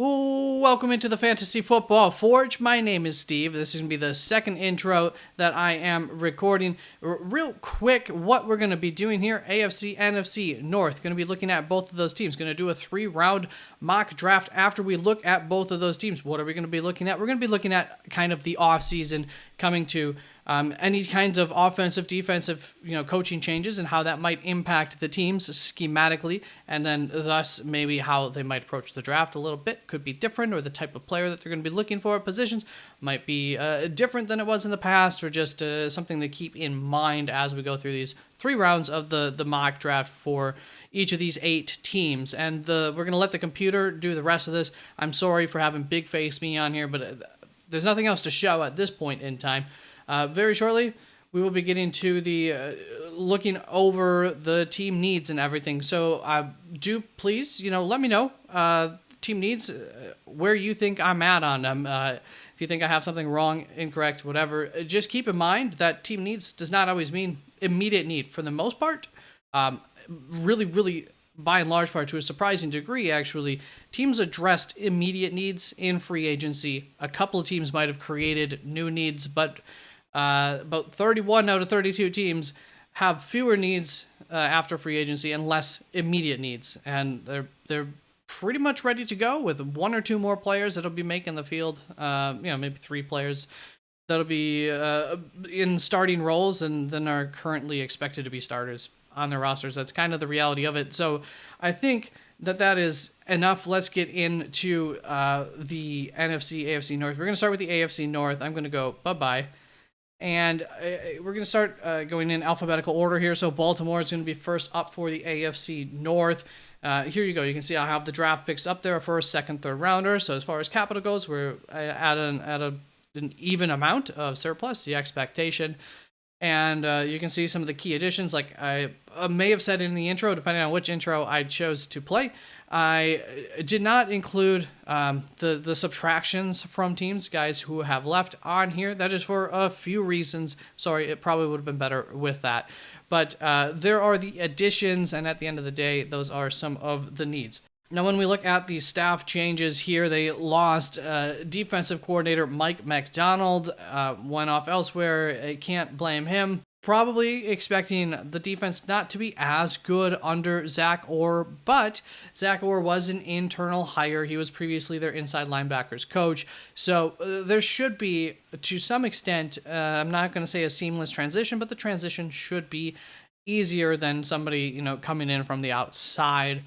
Ooh, welcome into the Fantasy Football Forge. My name is Steve. This is going to be the second intro that I am recording. Real quick, what we're going to be doing here, AFC, NFC North. Going to be looking at both of those teams. Going to do a 3-round mock draft after we look at both of those teams. What are we going to be looking at? We're going to be looking at kind of the offseason coming to any kinds of offensive, defensive, coaching changes and how that might impact the teams schematically, and then thus maybe how they might approach the draft a little bit could be different, or the type of player that they're going to be looking for at positions might be different than it was in the past, or just something to keep in mind as we go through these 3 rounds of the mock draft for each of these 8 teams. And we're going to let the computer do the rest of this. I'm sorry for having big face me on here, but there's nothing else to show at this point in time. Very shortly, we will be getting to the looking over the team needs and everything. So do please, let me know team needs, where you think I'm at on them. If you think I have something wrong, incorrect, whatever, just keep in mind that team needs does not always mean immediate need. For the most part, really, by and large part, to a surprising degree, actually, teams addressed immediate needs in free agency. A couple of teams might have created new needs, but about 31 out of 32 teams have fewer needs after free agency and less immediate needs, and they're pretty much ready to go with 1 or 2 more players that'll be making the field. Maybe 3 players that'll be in starting roles and then are currently expected to be starters on their rosters. That's kind of the reality of it. So I think that is enough. Let's get into the NFC, AFC North. We're going to start with the AFC North. I'm going to go bye-bye. And we're going to start going in alphabetical order here. So Baltimore is going to be first up for the AFC North. Here you go. You can see I have the draft picks up there, first, second, third rounder. So as far as capital goes, we're at an even amount of surplus, the expectation. And you can see some of the key additions, like I may have said in the intro, depending on which intro I chose to play. I did not include the subtractions from teams, guys who have left on here. That is for a few reasons. Sorry, it probably would have been better with that. But there are the additions, and at the end of the day, those are some of the needs. Now, when we look at the staff changes here, they lost defensive coordinator Mike McDonald, went off elsewhere. I can't blame him. Probably expecting the defense not to be as good under Zach Orr, but Zach Orr was an internal hire. He was previously their inside linebackers coach. So there should be, to some extent, I'm not going to say a seamless transition, but the transition should be easier than somebody, coming in from the outside.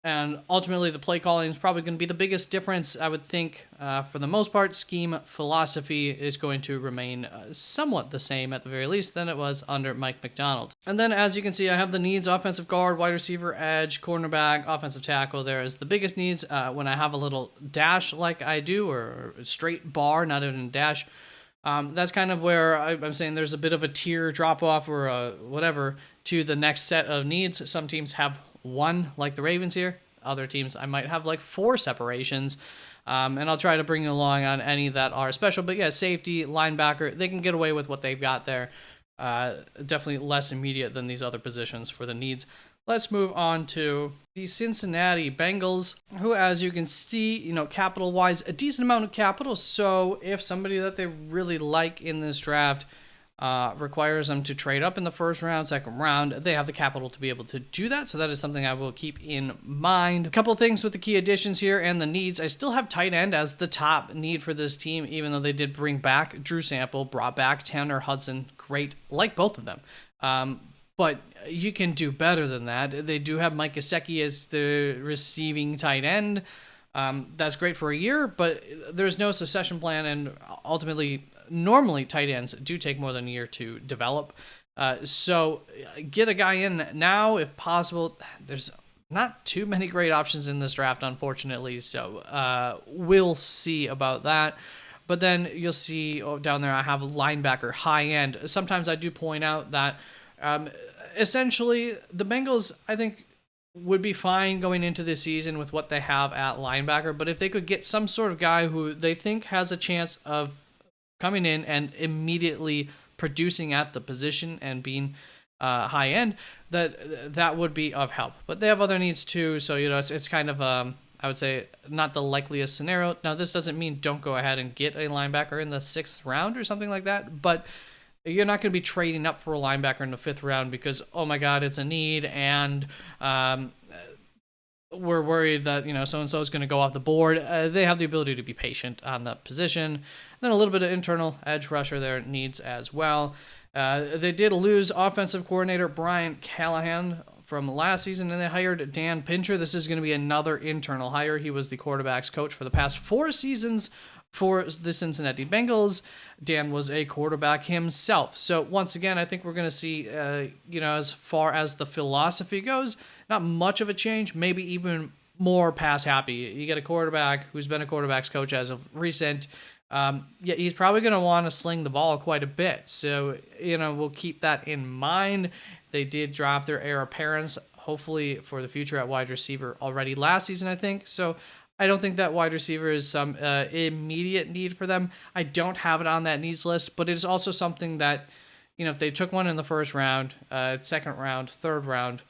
And ultimately, the play calling is probably going to be the biggest difference, I would think. For the most part, scheme philosophy is going to remain somewhat the same, at the very least, than it was under Mike McDonald. And then, as you can see, I have the needs: offensive guard, wide receiver, edge, cornerback, offensive tackle. There is the biggest needs. When I have a little dash like I do, or a straight bar, not even a dash, that's kind of where I'm saying there's a bit of a tier drop-off or whatever to the next set of needs. Some teams have 1, like the Ravens here. Other teams, I might have like 4 separations. And I'll try to bring you along on any that are special. But yeah, safety, linebacker, they can get away with what they've got there. Definitely less immediate than these other positions for the needs. Let's move on to the Cincinnati Bengals, who, as you can see, capital-wise, a decent amount of capital. So if somebody that they really like in this draft requires them to trade up in the first round, second round, they have the capital to be able to do that. So that is something I will keep in mind. A couple of things with the key additions here and the needs. I still have tight end as the top need for this team, even though they did bring back Drew Sample, brought back Tanner Hudson. Great, like both of them. But you can do better than that. They do have Mike Gesicki as the receiving tight end. That's great for a year, but there's no succession plan, and ultimately, normally tight ends do take more than a year to develop. So get a guy in now if possible. There's not too many great options in this draft, unfortunately, so we'll see about that. But then you'll see down there I have linebacker, high end. Sometimes I do point out that essentially the Bengals, I think, would be fine going into this season with what they have at linebacker. But if they could get some sort of guy who they think has a chance of coming in and immediately producing at the position and being high end, that would be of help. But they have other needs too, so it's kind of I would say not the likeliest scenario. Now, this doesn't mean don't go ahead and get a linebacker in the 6th round or something like that, but you're not going to be trading up for a linebacker in the 5th round because, oh my God, it's a need, and we're worried that, so-and-so is going to go off the board. They have the ability to be patient on that position. And then a little bit of internal edge rusher there needs as well. They did lose offensive coordinator Brian Callahan from last season, and they hired Dan Pincher. This is going to be another internal hire. He was the quarterback's coach for the past 4 seasons for the Cincinnati Bengals. Dan was a quarterback himself. So once again, I think we're going to see, as far as the philosophy goes, not much of a change, maybe even more pass happy. You get a quarterback who's been a quarterback's coach as of recent. He's probably going to want to sling the ball quite a bit. So, we'll keep that in mind. They did draft their heir apparent, hopefully for the future at wide receiver already last season, I think. So I don't think that wide receiver is some immediate need for them. I don't have it on that needs list, but it is also something that, if they took one in the 1st round, 2nd round, 3rd round,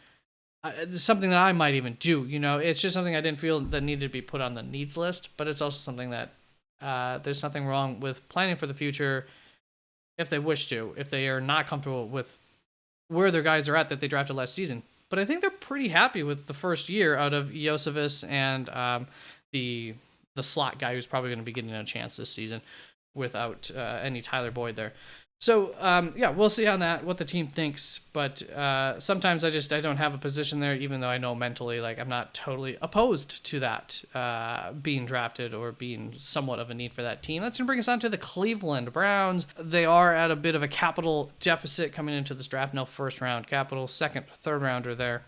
it's something that I might even do. It's just something I didn't feel that needed to be put on the needs list, but it's also something that there's nothing wrong with planning for the future if they wish to, if they are not comfortable with where their guys are at that they drafted last season. But I think they're pretty happy with the first year out of Iosivas and the slot guy who's probably going to be getting a chance this season without any Tyler Boyd there. So, we'll see on that, what the team thinks. But sometimes I don't have a position there, even though I know mentally, I'm not totally opposed to that being drafted or being somewhat of a need for that team. That's going to bring us on to the Cleveland Browns. They are at a bit of a capital deficit coming into this draft. No 1st round capital, 2nd, 3rd rounder there.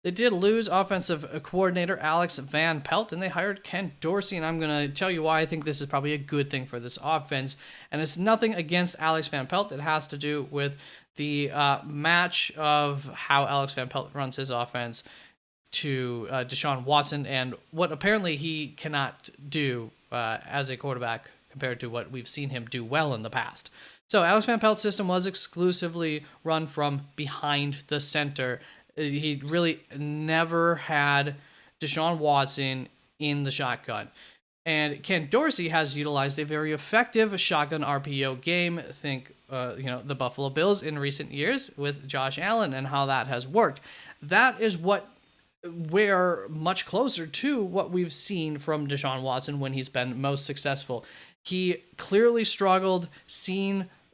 They did lose offensive coordinator Alex Van Pelt, and they hired Ken Dorsey, and I'm going to tell you why I think this is probably a good thing for this offense. And it's nothing against Alex Van Pelt. It has to do with the match of how Alex Van Pelt runs his offense to Deshaun Watson and what apparently he cannot do as a quarterback compared to what we've seen him do well in the past. So Alex Van Pelt's system was exclusively run from behind the center. He really never had Deshaun Watson in the shotgun. And Ken Dorsey has utilized a very effective shotgun RPO game. Think, the Buffalo Bills in recent years with Josh Allen and how that has worked. That is we're much closer to what we've seen from Deshaun Watson when he's been most successful. He clearly struggled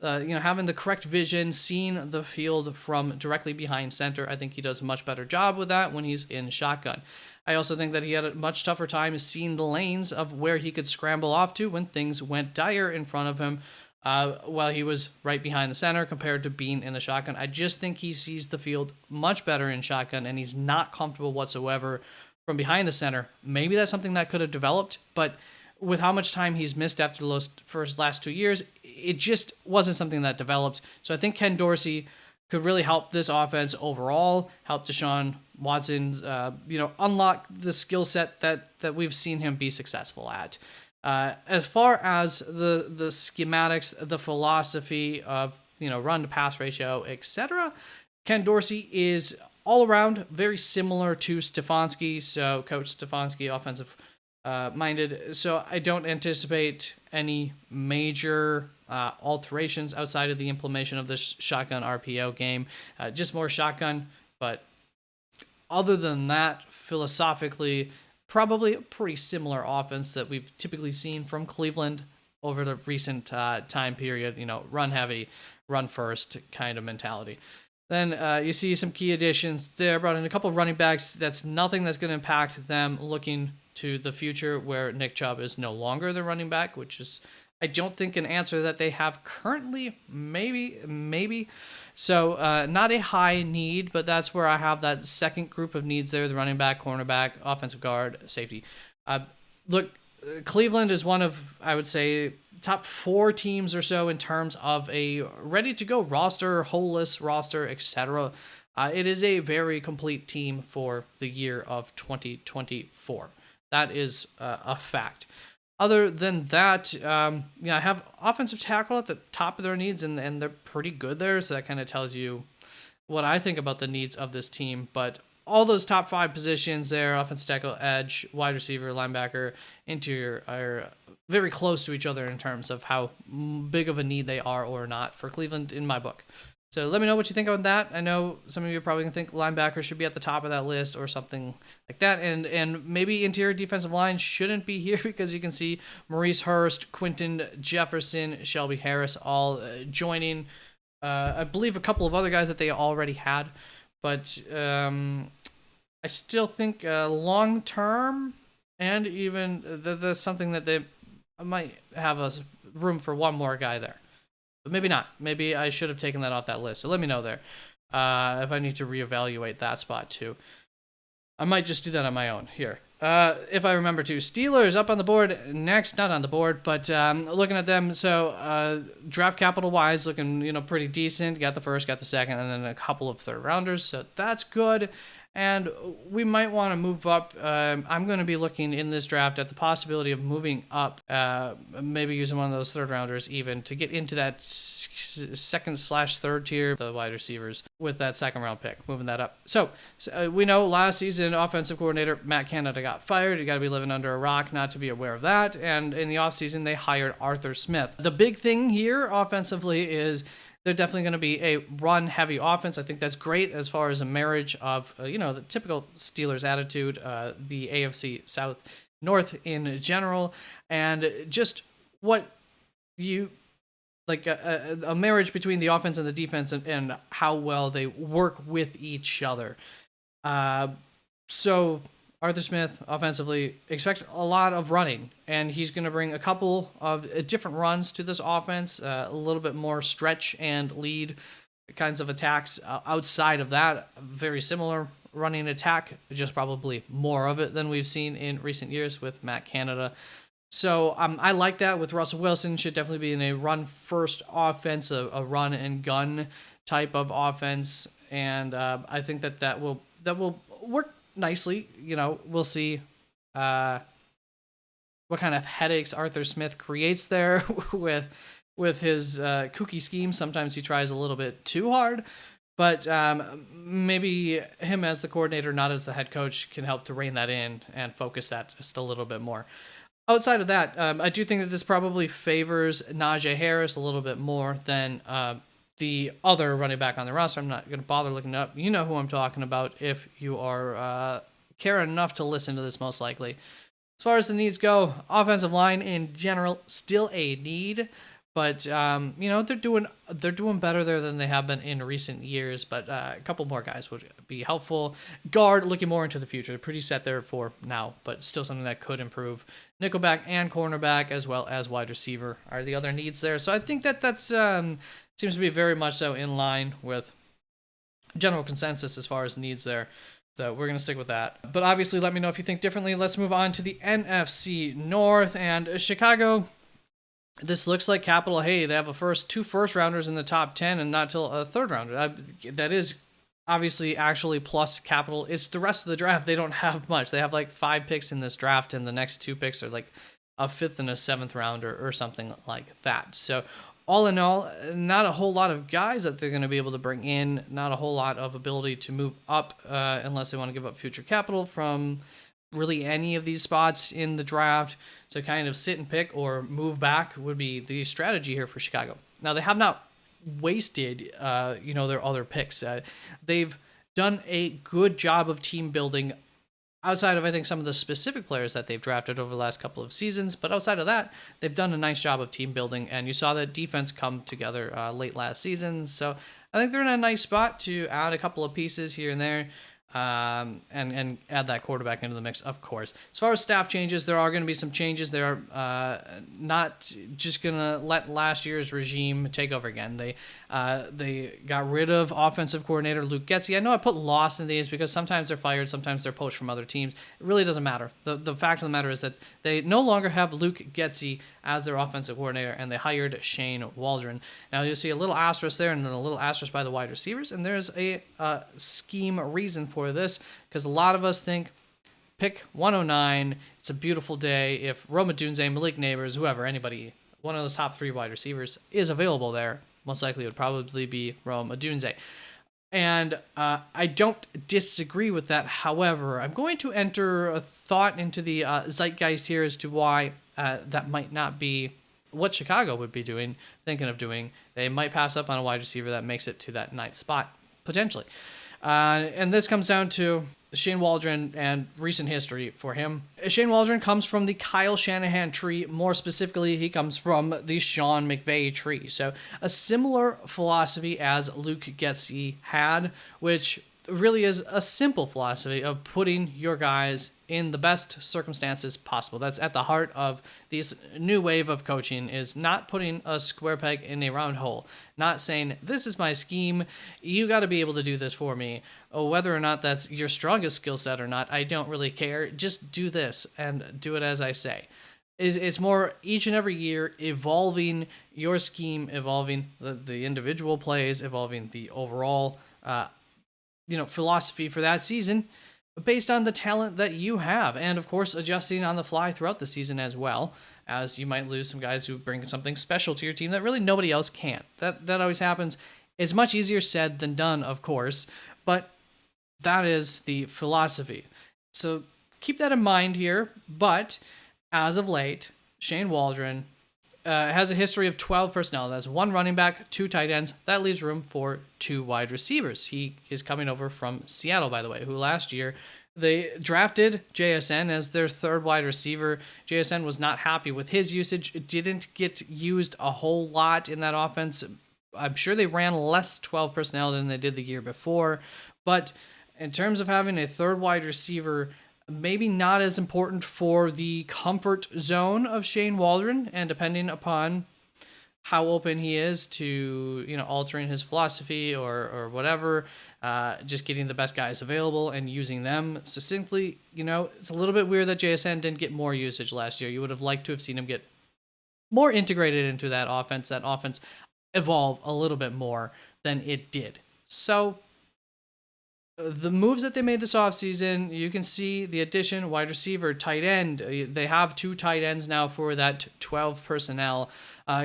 having the correct vision, seeing the field from directly behind center. I think he does a much better job with that when he's in shotgun. I also think that he had a much tougher time seeing the lanes of where he could scramble off to when things went dire in front of him while he was right behind the center compared to being in the shotgun. I just think he sees the field much better in shotgun, and he's not comfortable whatsoever from behind the center. Maybe that's something that could have developed, but with how much time he's missed after the last 2 years, it just wasn't something that developed. So I think Ken Dorsey could really help this offense overall, help Deshaun Watson, unlock the skill set that we've seen him be successful at. As far as the schematics, the philosophy of, run to pass ratio, etc., Ken Dorsey is all around very similar to Stefanski. So Coach Stefanski, offensive minded. So I don't anticipate any major alterations outside of the implementation of this shotgun RPO game. Just more shotgun, but other than that, philosophically, probably a pretty similar offense that we've typically seen from Cleveland over the recent time period. Run heavy, run first kind of mentality. Then you see some key additions there. Brought in a couple of running backs. That's nothing that's going to impact them looking to the future where Nick Chubb is no longer the running back, which is, I don't think, an answer that they have currently. Maybe. So not a high need, but that's where I have that second group of needs there, the running back, cornerback, offensive guard, safety. Look, Cleveland is one of, I would say, top 4 teams or so in terms of a ready-to-go roster, holeless roster, etc. It is a very complete team for the year of 2024. That is a fact. Other than that, I have offensive tackle at the top of their needs, and they're pretty good there, so that kind of tells you what I think about the needs of this team. But all those top 5 positions there, offensive tackle, edge, wide receiver, linebacker, interior, are very close to each other in terms of how big of a need they are or not for Cleveland in my book. So let me know what you think about that. I know some of you are probably going to think linebacker should be at the top of that list or something like that. And maybe interior defensive line shouldn't be here because you can see Maurice Hurst, Quinton Jefferson, Shelby Harris all joining. I believe a couple of other guys that they already had. But I still think long term and even there's something that they might have a room for one more guy there. But maybe not. Maybe I should have taken that off that list. So let me know there if I need to reevaluate that spot too. I might just do that on my own here. If I remember to. Steelers up on the board next. Not on the board, but looking at them. So draft capital wise, looking pretty decent. Got the first, got the second, and then a couple of third rounders. So that's good. And we might want to move up. I'm going to be looking in this draft at the possibility of moving up, maybe using one of those third rounders even to get into that second/third tier, the wide receivers with that second round pick, moving that up. So we know last season, offensive coordinator Matt Canada got fired. You got to be living under a rock not to be aware of that. And in the offseason, they hired Arthur Smith. The big thing here offensively is they're definitely going to be a run-heavy offense. I think that's great as far as a marriage of, the typical Steelers attitude, the AFC South North in general, and just what you like a marriage between the offense and the defense and how well they work with each other. So Arthur Smith, offensively, expect a lot of running, and he's going to bring a couple of different runs to this offense, a little bit more stretch and lead kinds of attacks. Outside of that, very similar running attack, just probably more of it than we've seen in recent years with Matt Canada. So I like that with Russell Wilson. Should definitely be in a run-first offense, a run-and-gun type of offense, and I think that will work nicely. We'll see what kind of headaches Arthur Smith creates there with his kooky schemes. Sometimes he tries a little bit too hard, but maybe him as the coordinator, not as the head coach, can help to rein that in and focus that just a little bit more. Outside of that, I do think that this probably favors Najee Harris a little bit more than the other running back on the roster. I'm not going to bother looking it up. You know who I'm talking about if you are caring enough to listen to this, most likely. As far as the needs go, offensive line in general, still a need. But, they're doing better there than they have been in recent years. But a couple more guys would be helpful. Guard, looking more into the future. They're pretty set there for now, but still something that could improve. Nickelback and cornerback, as well as wide receiver, are the other needs there. So I think that's seems to be very much so in line with general consensus as far as needs there. So we're going to stick with that. But obviously, let me know if you think differently. Let's move on to the NFC North. And Chicago, this looks like capital. Hey, they have two first rounders in the top 10 and not till a third rounder. That is obviously actually plus capital. It's the rest of the draft. They don't have much. They have like 5 picks in this draft, and the next 2 picks are like a 5th and a 7th rounder or something like that. So all in all, not a whole lot of guys that they're going to be able to bring in, not a whole lot of ability to move up unless they want to give up future capital from really any of these spots in the draft. So kind of sit and pick or move back would be the strategy here for Chicago. Now, they have not wasted, their other picks. They've done a good job of team building outside of, I think, some of the specific players that they've drafted over the last couple of seasons. But outside of that, they've done a nice job of team building, and you saw that defense come together late last season. So I think they're in a nice spot to add a couple of pieces here and there. And add that quarterback into the mix, of course. As far as staff changes, there are going to be some changes. They're not just going to let last year's regime take over again. They got rid of offensive coordinator Luke Getsy. I know I put lost in these because sometimes they're fired, sometimes they're poached from other teams. It really doesn't matter. The fact of the matter is that they no longer have Luke Getsy as their offensive coordinator, and they hired Shane Waldron. Now, you'll see a little asterisk there and then a little asterisk by the wide receivers, and there's a scheme reason for this, because a lot of us think pick 109, it's a beautiful day. If Rome Odunze, Malik Neighbors, whoever, anybody, one of those top 3 wide receivers is available there, most likely it would probably be Rome Odunze. And I don't disagree with that. However, I'm going to enter a thought into the zeitgeist here as to why that might not be what Chicago would be thinking of doing. They might pass up on a wide receiver that makes it to that ninth spot, potentially. And this comes down to Shane Waldron and recent history for him. Shane Waldron comes from the Kyle Shanahan tree. More specifically, he comes from the Sean McVay tree. So a similar philosophy as Luke Getsy had, which really is a simple philosophy of putting your guys in the best circumstances possible. That's at the heart of this new wave of coaching, is not putting a square peg in a round hole, not saying, this is my scheme, you got to be able to do this for me. Whether or not that's your strongest skill set or not, I don't really care. Just do this and do it as I say. It's more each and every year evolving your scheme, evolving the individual plays, evolving the overall philosophy for that season based on the talent that you have, and of course adjusting on the fly throughout the season as well, as you might lose some guys who bring something special to your team that really nobody else can. That always happens. It's much easier said than done, of course, but that is the philosophy. So keep that in mind here. But as of late, Shane Waldron has a history of 12 personnel. That's 1 running back, 2 tight ends. That leaves room for 2 wide receivers. He is coming over from Seattle, by the way, who last year they drafted JSN as their 3rd wide receiver. JSN was not happy with his usage. It didn't get used a whole lot in that offense. I'm sure they ran less 12 personnel than they did the year before. But in terms of having a 3rd wide receiver, maybe not as important for the comfort zone of Shane Waldron, and depending upon how open he is to, altering his philosophy or whatever, just getting the best guys available and using them succinctly. It's a little bit weird that JSN didn't get more usage last year. You would have liked to have seen him get more integrated into that offense evolve a little bit more than it did. So the moves that they made this offseason, you can see the addition, wide receiver, tight end. They have 2 tight ends now for that 12 personnel,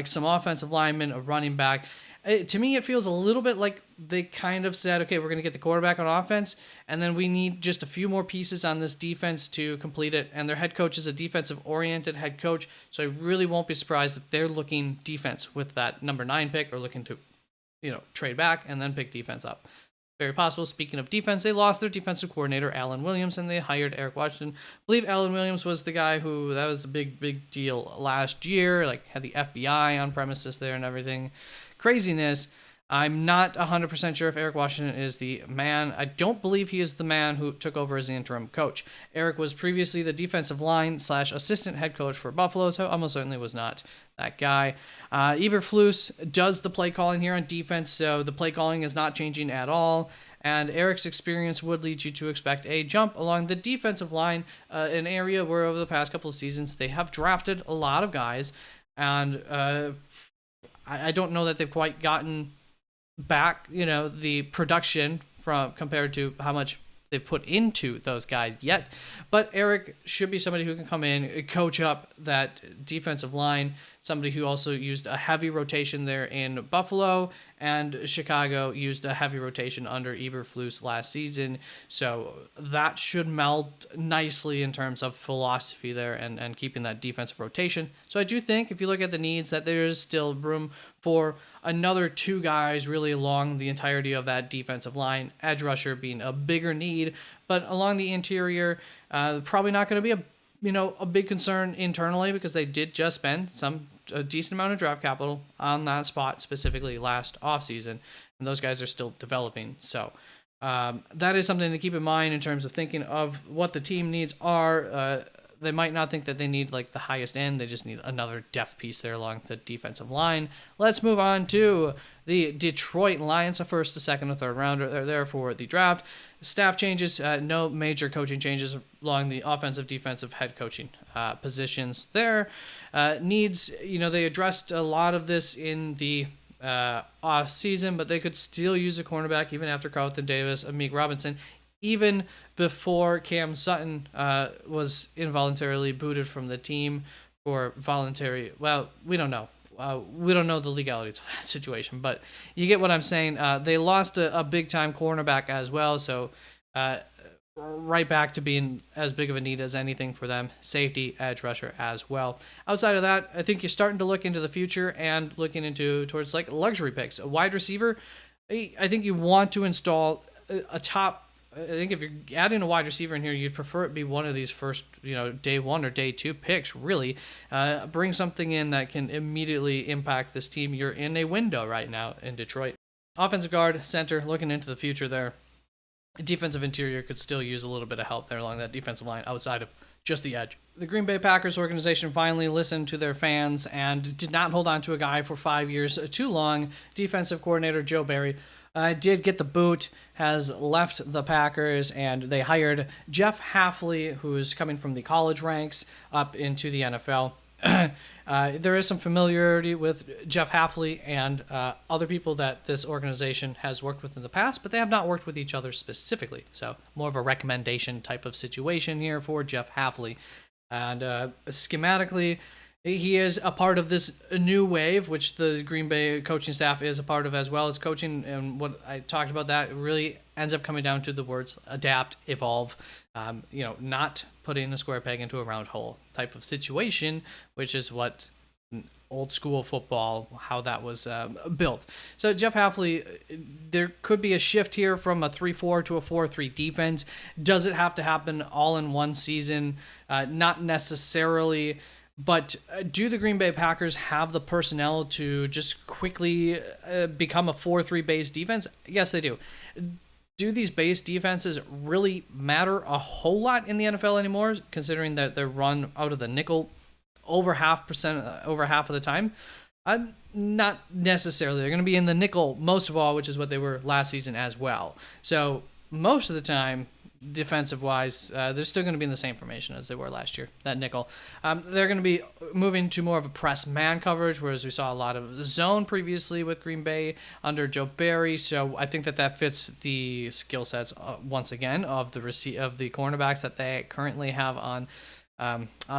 some offensive linemen, a running back. To me, it feels a little bit like they kind of said, okay, we're going to get the quarterback on offense, and then we need just a few more pieces on this defense to complete it. And their head coach is a defensive-oriented head coach, so I really won't be surprised if they're looking defense with that number 9 pick, or looking to, trade back and then pick defense up. Very possible. Speaking of defense, they lost their defensive coordinator, Alan Williams, and they hired Eric Washington. I believe Alan Williams was the guy that was a big deal last year, had the FBI on premises there and everything. Craziness. I'm not 100% sure if Eric Washington is the man. I don't believe he is the man who took over as the interim coach. Eric was previously the defensive line / assistant head coach for Buffalo, so almost certainly was not that guy. Eberflus does the play calling here on defense, so the play calling is not changing at all. And Eric's experience would lead you to expect a jump along the defensive line, an area where over the past couple of seasons they have drafted a lot of guys, and I don't know that they've quite gotten back, the production from compared to how much they've put into those guys yet. But Eric should be somebody who can come in, coach up that defensive line, somebody who also used a heavy rotation there in Buffalo, and Chicago used a heavy rotation under Eberflus last season. So that should meld nicely in terms of philosophy there and keeping that defensive rotation. So I do think if you look at the needs, that there is still room for another 2 guys really along the entirety of that defensive line, edge rusher being a bigger need, but along the interior, probably not going to be a big concern internally, because they did just spend a decent amount of draft capital on that spot specifically last offseason, and those guys are still developing. So that is something to keep in mind in terms of thinking of what the team needs are. They might not think that they need the highest end. They just need another depth piece there along the defensive line. Let's move on to the Detroit Lions, a 1st, a 2nd, a 3rd rounder. They're there for the draft. Staff changes, no major coaching changes along the offensive, defensive, head coaching positions there. Needs, they addressed a lot of this in the off season, but they could still use a cornerback even after Carlton Davis, Amik Robinson, even before Cam Sutton was involuntarily booted from the team for voluntary, we don't know. we don't know the legalities of that situation, but you get what I'm saying. They lost a big time cornerback as well, so right back to being as big of a need as anything for them. Safety, edge rusher as well. Outside of that, I think you're starting to look into the future and looking towards like luxury picks. A wide receiver, I think you want to install a top. I think if you're adding a wide receiver in here, you'd prefer it be one of these first, day one or day two picks, really. Bring something in that can immediately impact this team. You're in a window right now in Detroit. Offensive guard, center, looking into the future there. Defensive interior could still use a little bit of help there along that defensive line outside of just the edge. The Green Bay Packers organization finally listened to their fans and did not hold on to a guy for 5 years too long. Defensive coordinator Joe Barry did get the boot, has left the Packers, and they hired Jeff Hafley, who's coming from the college ranks up into the NFL. There is some familiarity with Jeff Hafley and other people that this organization has worked with in the past, but they have not worked with each other specifically. So more of a recommendation type of situation here for Jeff Hafley. And schematically, he is a part of this new wave, which the Green Bay coaching staff is a part of as well. It's coaching, and what I talked about that really ends up coming down to the words adapt, evolve, not putting a square peg into a round hole type of situation, which is what old school football, how that was built. So Jeff Hafley, there could be a shift here from a 3-4 to a 4-3 defense. Does it have to happen all in one season? Not necessarily. But do the Green Bay Packers have the personnel to just quickly become a 4-3 base defense? Yes, they do. Do these base defenses really matter a whole lot in the NFL anymore, considering that they're run out of the nickel over half of the time? Not necessarily. They're going to be in the nickel most of all, which is what they were last season as well. So most of the time, defensive-wise, they're still going to be in the same formation as they were last year, that nickel. They're going to be moving to more of a press man coverage, whereas we saw a lot of zone previously with Green Bay under Joe Barry. So I think that fits the skill sets, once again, of the cornerbacks that they currently have on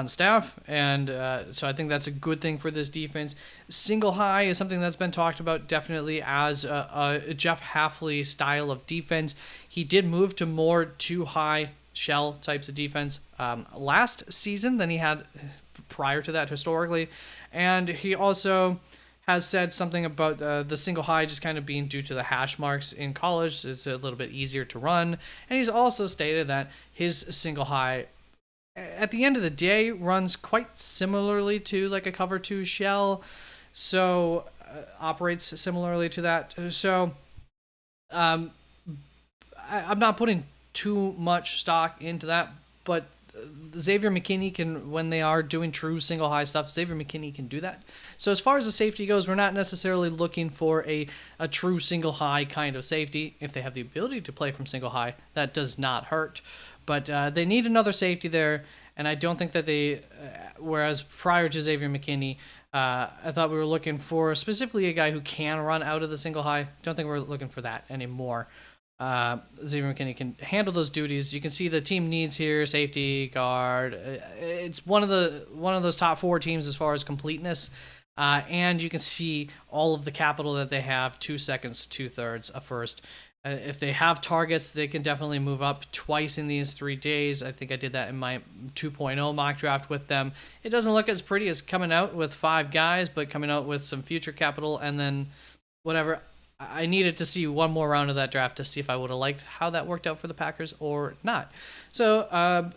staff, and so I think that's a good thing for this defense. Single high is something that's been talked about definitely as a Jeff Hafley style of defense. He did move to more two high shell types of defense last season than he had prior to that historically, and he also has said something about the single high just kind of being due to the hash marks in college. It's a little bit easier to run, and he's also stated that his single high at the end of the day runs quite similarly to like a cover 2 shell, so operates similarly to that. So I'm not putting too much stock into that, but Xavier McKinney can, when they are doing true single high stuff, Xavier McKinney can do that. So as far as the safety goes, we're not necessarily looking for a true single high kind of safety. If they have the ability to play from single high, that does not hurt. But they need another safety there, and I don't think that they, whereas prior to Xavier McKinney, I thought we were looking for specifically a guy who can run out of the single high. Don't think we're looking for that anymore. Xavier McKinney can handle those duties. You can see the team needs here: safety, guard. It's one of those top 4 teams as far as completeness. And you can see all of the capital that they have: 2 seconds, 2/3, a first. If they have targets, they can definitely move up twice in these 3 days. I think I did that in my 2.0 mock draft with them. It doesn't look as pretty as coming out with 5 guys, but coming out with some future capital and then whatever. I needed to see one more round of that draft to see if I would have liked how that worked out for the Packers or not. So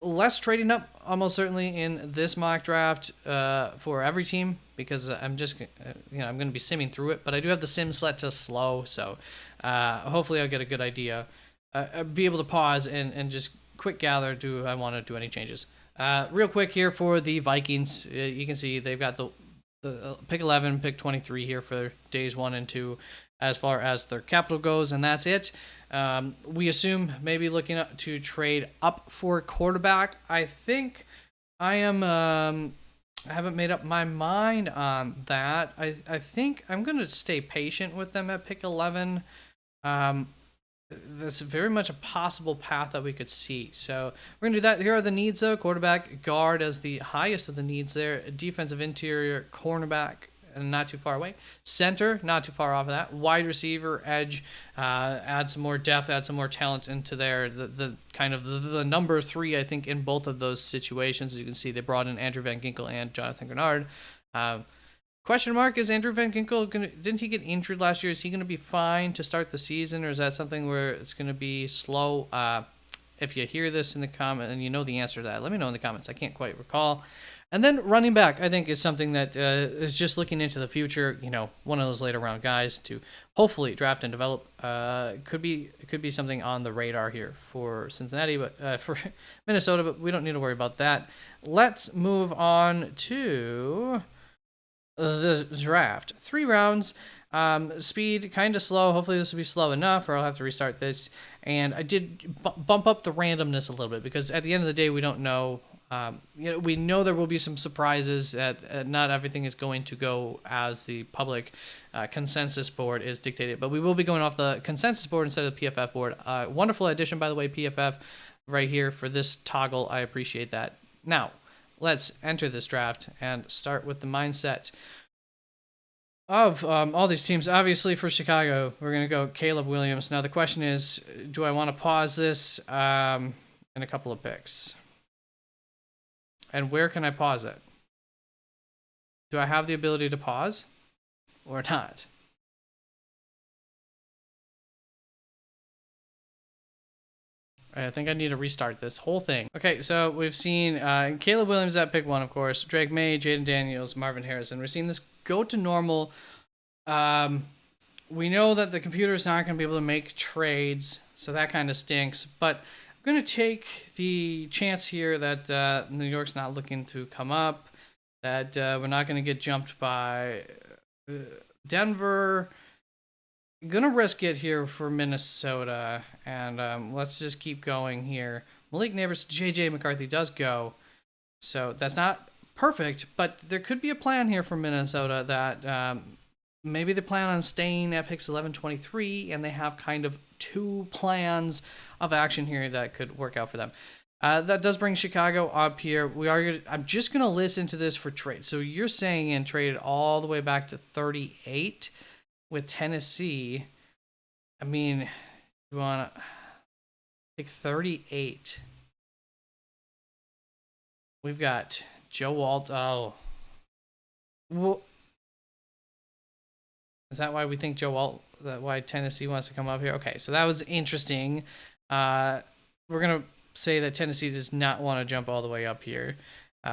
less trading up almost certainly in this mock draft for every team, because I'm just I'm going to be simming through it, but I do have the sim set to slow, so hopefully I'll get a good idea. Be able to pause and just quick gather, do I want to do any changes. Real quick here for the Vikings, you can see they've got the pick 11, pick 23 here for days 1 and 2 as far as their capital goes, and that's it. We assume maybe looking to trade up for a quarterback. I think I am. I haven't made up my mind on that. I think I'm going to stay patient with them at pick 11. that's very much a possible path that we could see. So we're going to do that. Here are the needs, though. Quarterback, guard as the highest of the needs there. Defensive interior, cornerback, and not too far away. Center, not too far off of that. Wide receiver, edge, add some more depth, add some more talent into there. The kind of the number 3, I think, in both of those situations. As you can see, they brought in Andrew Van Ginkel and Jonathan Grenard. Question mark, is Andrew Van Ginkel didn't he get injured last year? Is he going to be fine to start the season, or is that something where it's going to be slow? If you hear this in the comment and you know the answer to that, let me know in the comments. I can't quite recall. And then running back, I think, is something that is just looking into the future. One of those later round guys to hopefully draft and develop. Could be something on the radar here for Cincinnati, but for Minnesota. But we don't need to worry about that. Let's move on to the draft. 3 rounds. Speed kind of slow. Hopefully this will be slow enough, or I'll have to restart this. And I did bump up the randomness a little bit, because at the end of the day, we don't know. We know there will be some surprises. Not everything is going to go as the public consensus board is dictated, but we will be going off the consensus board instead of the PFF board. Wonderful addition, by the way, PFF, right here for this toggle. I appreciate that. Now, let's enter this draft and start with the mindset of all these teams. Obviously, for Chicago, we're going to go Caleb Williams. Now, the question is, do I want to pause this in a couple of picks? And where can I pause it? Do I have the ability to pause or not? I think I need to restart this whole thing. Okay, so we've seen Caleb Williams at pick 1, of course. Drake May, Jaden Daniels, Marvin Harrison. We're seeing this go to normal. We know that the computer is not going to be able to make trades, so that kind of stinks. But I'm going to take the chance here that New York's not looking to come up, that we're not going to get jumped by Denver. Gonna risk it here for Minnesota, and let's just keep going here. Malik Neighbors, JJ McCarthy does go, so that's not perfect, but there could be a plan here for Minnesota that maybe they plan on staying at picks 11, 23, and they have kind of 2 plans of action here that could work out for them. That does bring Chicago up here. I'm just gonna listen to this for trade. So you're saying and traded all the way back to 38. With Tennessee, I mean, you want to pick 38. We've got Joe Walt. Oh. Well, is that why we think Joe Walt, why Tennessee wants to come up here? Okay, so that was interesting. We're going to say that Tennessee does not want to jump all the way up here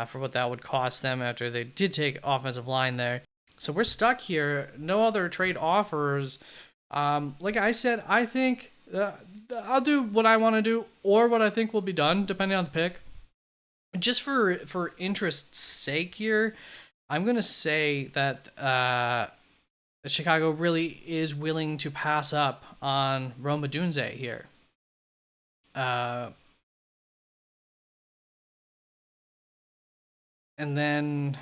for what that would cost them after they did take offensive line there. So we're stuck here. No other trade offers. Like I said, I think I'll do what I want to do or what I think will be done, depending on the pick. Just for interest's sake here, I'm going to say that Chicago really is willing to pass up on Rome Odunze here. And then...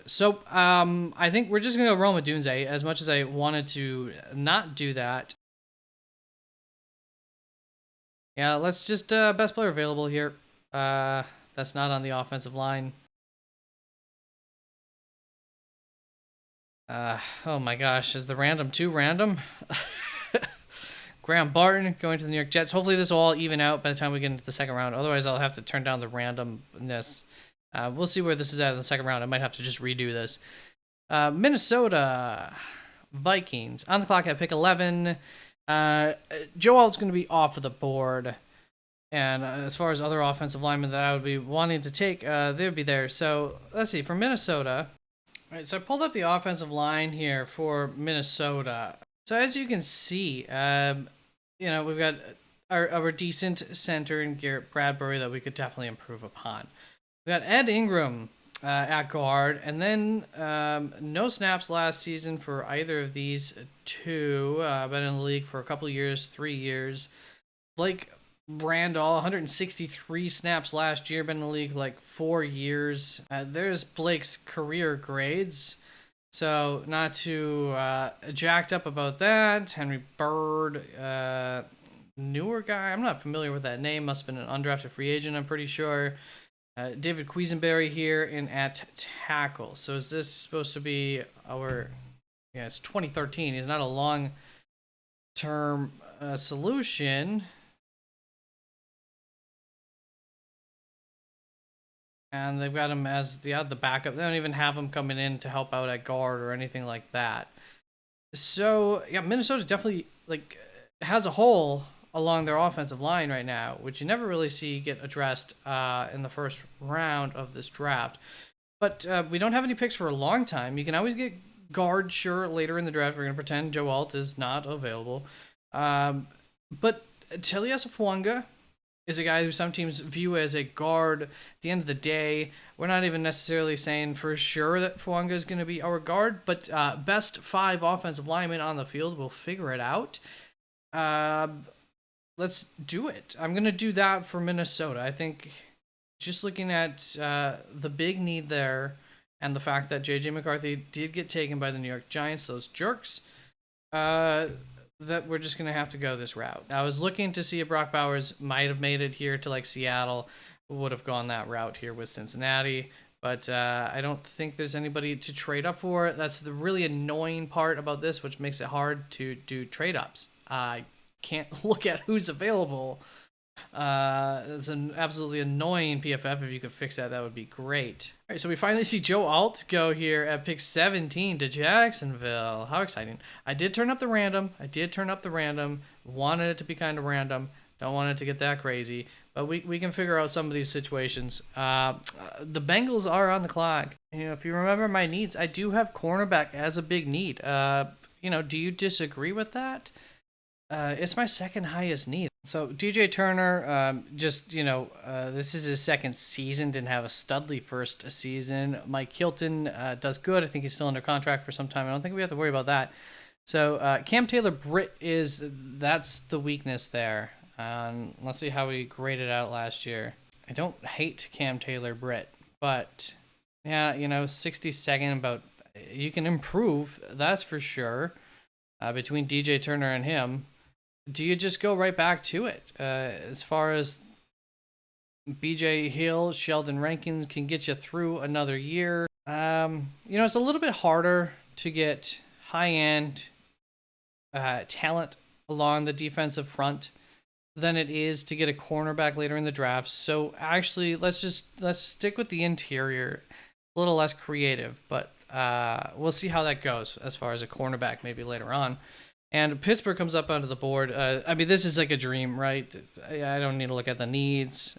So, I think we're just going to go Rome Odunze, as much as I wanted to not do that. Yeah, let's just, best player available here. That's not on the offensive line. Oh my gosh, is the random too random? Graham Barton going to the New York Jets. Hopefully this will all even out by the time we get into the second round. Otherwise, I'll have to turn down the randomness. We'll see where this is at in the second round. I might have to just redo this. Minnesota Vikings on the clock at pick 11. Joe Alt's going to be off of the board. And as far as other offensive linemen that I would be wanting to take, they would be there. So let's see. For Minnesota. All right, so I pulled up the offensive line here for Minnesota. So as you can see, we've got our decent center in Garrett Bradbury that we could definitely improve upon. We got Ed Ingram at guard, and then no snaps last season for either of these two. Been in the league for a couple years, 3 years. Blake Randall, 163 snaps last year, been in the league like 4 years. There's Blake's career grades. So not too jacked up about that. Henry Bird, newer guy. I'm not familiar with that name. Must have been an undrafted free agent, I'm pretty sure. David Quisenberry here in at tackle. So is this supposed to be our... Yeah, it's 2013. He's not a long-term solution. And they've got him as the backup. They don't even have him coming in to help out at guard or anything like that. So yeah, Minnesota definitely like has a hole along their offensive line right now, which you never really see get addressed in the first round of this draft. But we don't have any picks for a long time. You can always get guard, sure, later in the draft. We're going to pretend Joe Alt is not available. But Taliasa is a guy who some teams view as a guard. At the end of the day, we're not even necessarily saying for sure that Fuanga is going to be our guard, but best 5 offensive linemen on the field, we'll figure it out. Let's do it. I'm going to do that for Minnesota. I think just looking at the big need there and the fact that J.J. McCarthy did get taken by the New York Giants, those jerks, that we're just going to have to go this route. I was looking to see if Brock Bowers might have made it here to like Seattle, would have gone that route here with Cincinnati, but I don't think there's anybody to trade up for. That's the really annoying part about this, which makes it hard to do trade ups. I can't look at who's available. It's an absolutely annoying PFF. If you could fix that, that would be great. All right, so we finally see Joe Alt go here at pick 17 to Jacksonville. How exciting. I did turn up the random. Wanted it to be kind of random. Don't want it to get that crazy. But we can figure out some of these situations. The Bengals are on the clock. You know, if you remember my needs, I do have cornerback as a big need. Do you disagree with that? It's my second highest need. So DJ Turner, this is his second season, didn't have a studly first season. Mike Hilton does good. I think he's still under contract for some time. I don't think we have to worry about that. So Cam Taylor-Britt that's the weakness there. Let's see how we graded out last year. I don't hate Cam Taylor-Britt, but yeah, 62nd, about you can improve, that's for sure. Between DJ Turner and him. Do you just go right back to it? As far as BJ Hill, Sheldon Rankins can get you through another year. It's a little bit harder to get high-end talent along the defensive front than it is to get a cornerback later in the draft. So actually, let's stick with the interior. A little less creative, but we'll see how that goes as far as a cornerback maybe later on. And Pittsburgh comes up onto the board. This is like a dream, right? I don't need to look at the needs.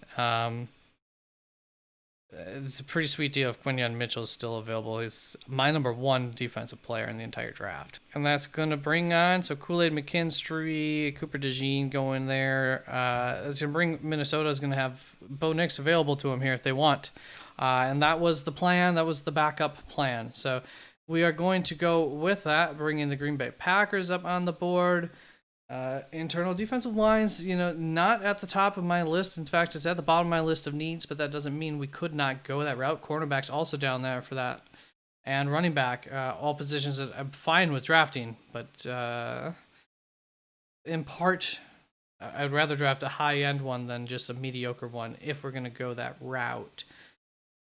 It's a pretty sweet deal if Quinyon Mitchell is still available. He's my number 1 defensive player in the entire draft. And that's going to bring on, so Kool-Aid McKinstry, Cooper DeJean going there. It's going to bring Minnesota is going to have Bo Nix available to him here if they want. And that was the plan. That was the backup plan. So we are going to go with that, bringing the Green Bay Packers up on the board. Internal defensive lines, not at the top of my list. In fact, it's at the bottom of my list of needs, but that doesn't mean we could not go that route. Cornerback's also down there for that. And running back, all positions that I'm fine with drafting, but in part, I'd rather draft a high-end one than just a mediocre one if we're going to go that route.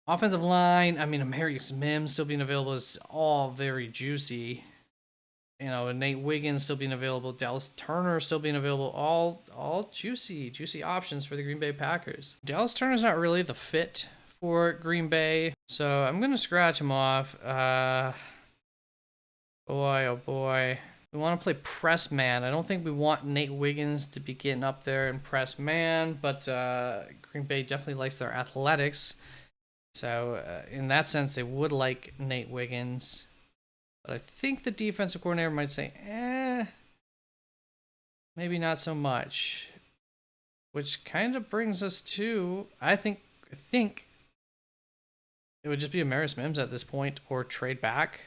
Offensive line, Amarius Mims still being available is all very juicy. Nate Wiggins still being available, Dallas Turner still being available, all juicy options for the Green Bay Packers. Dallas Turner's not really the fit for Green Bay, so I'm going to scratch him off. Boy, oh boy. We want to play press man. I don't think we want Nate Wiggins to be getting up there in press man, but Green Bay definitely likes their athletics. So in that sense, they would like Nate Wiggins. But I think the defensive coordinator might say, maybe not so much. Which kind of brings us to, I think it would just be Amarius Mims at this point, or trade back.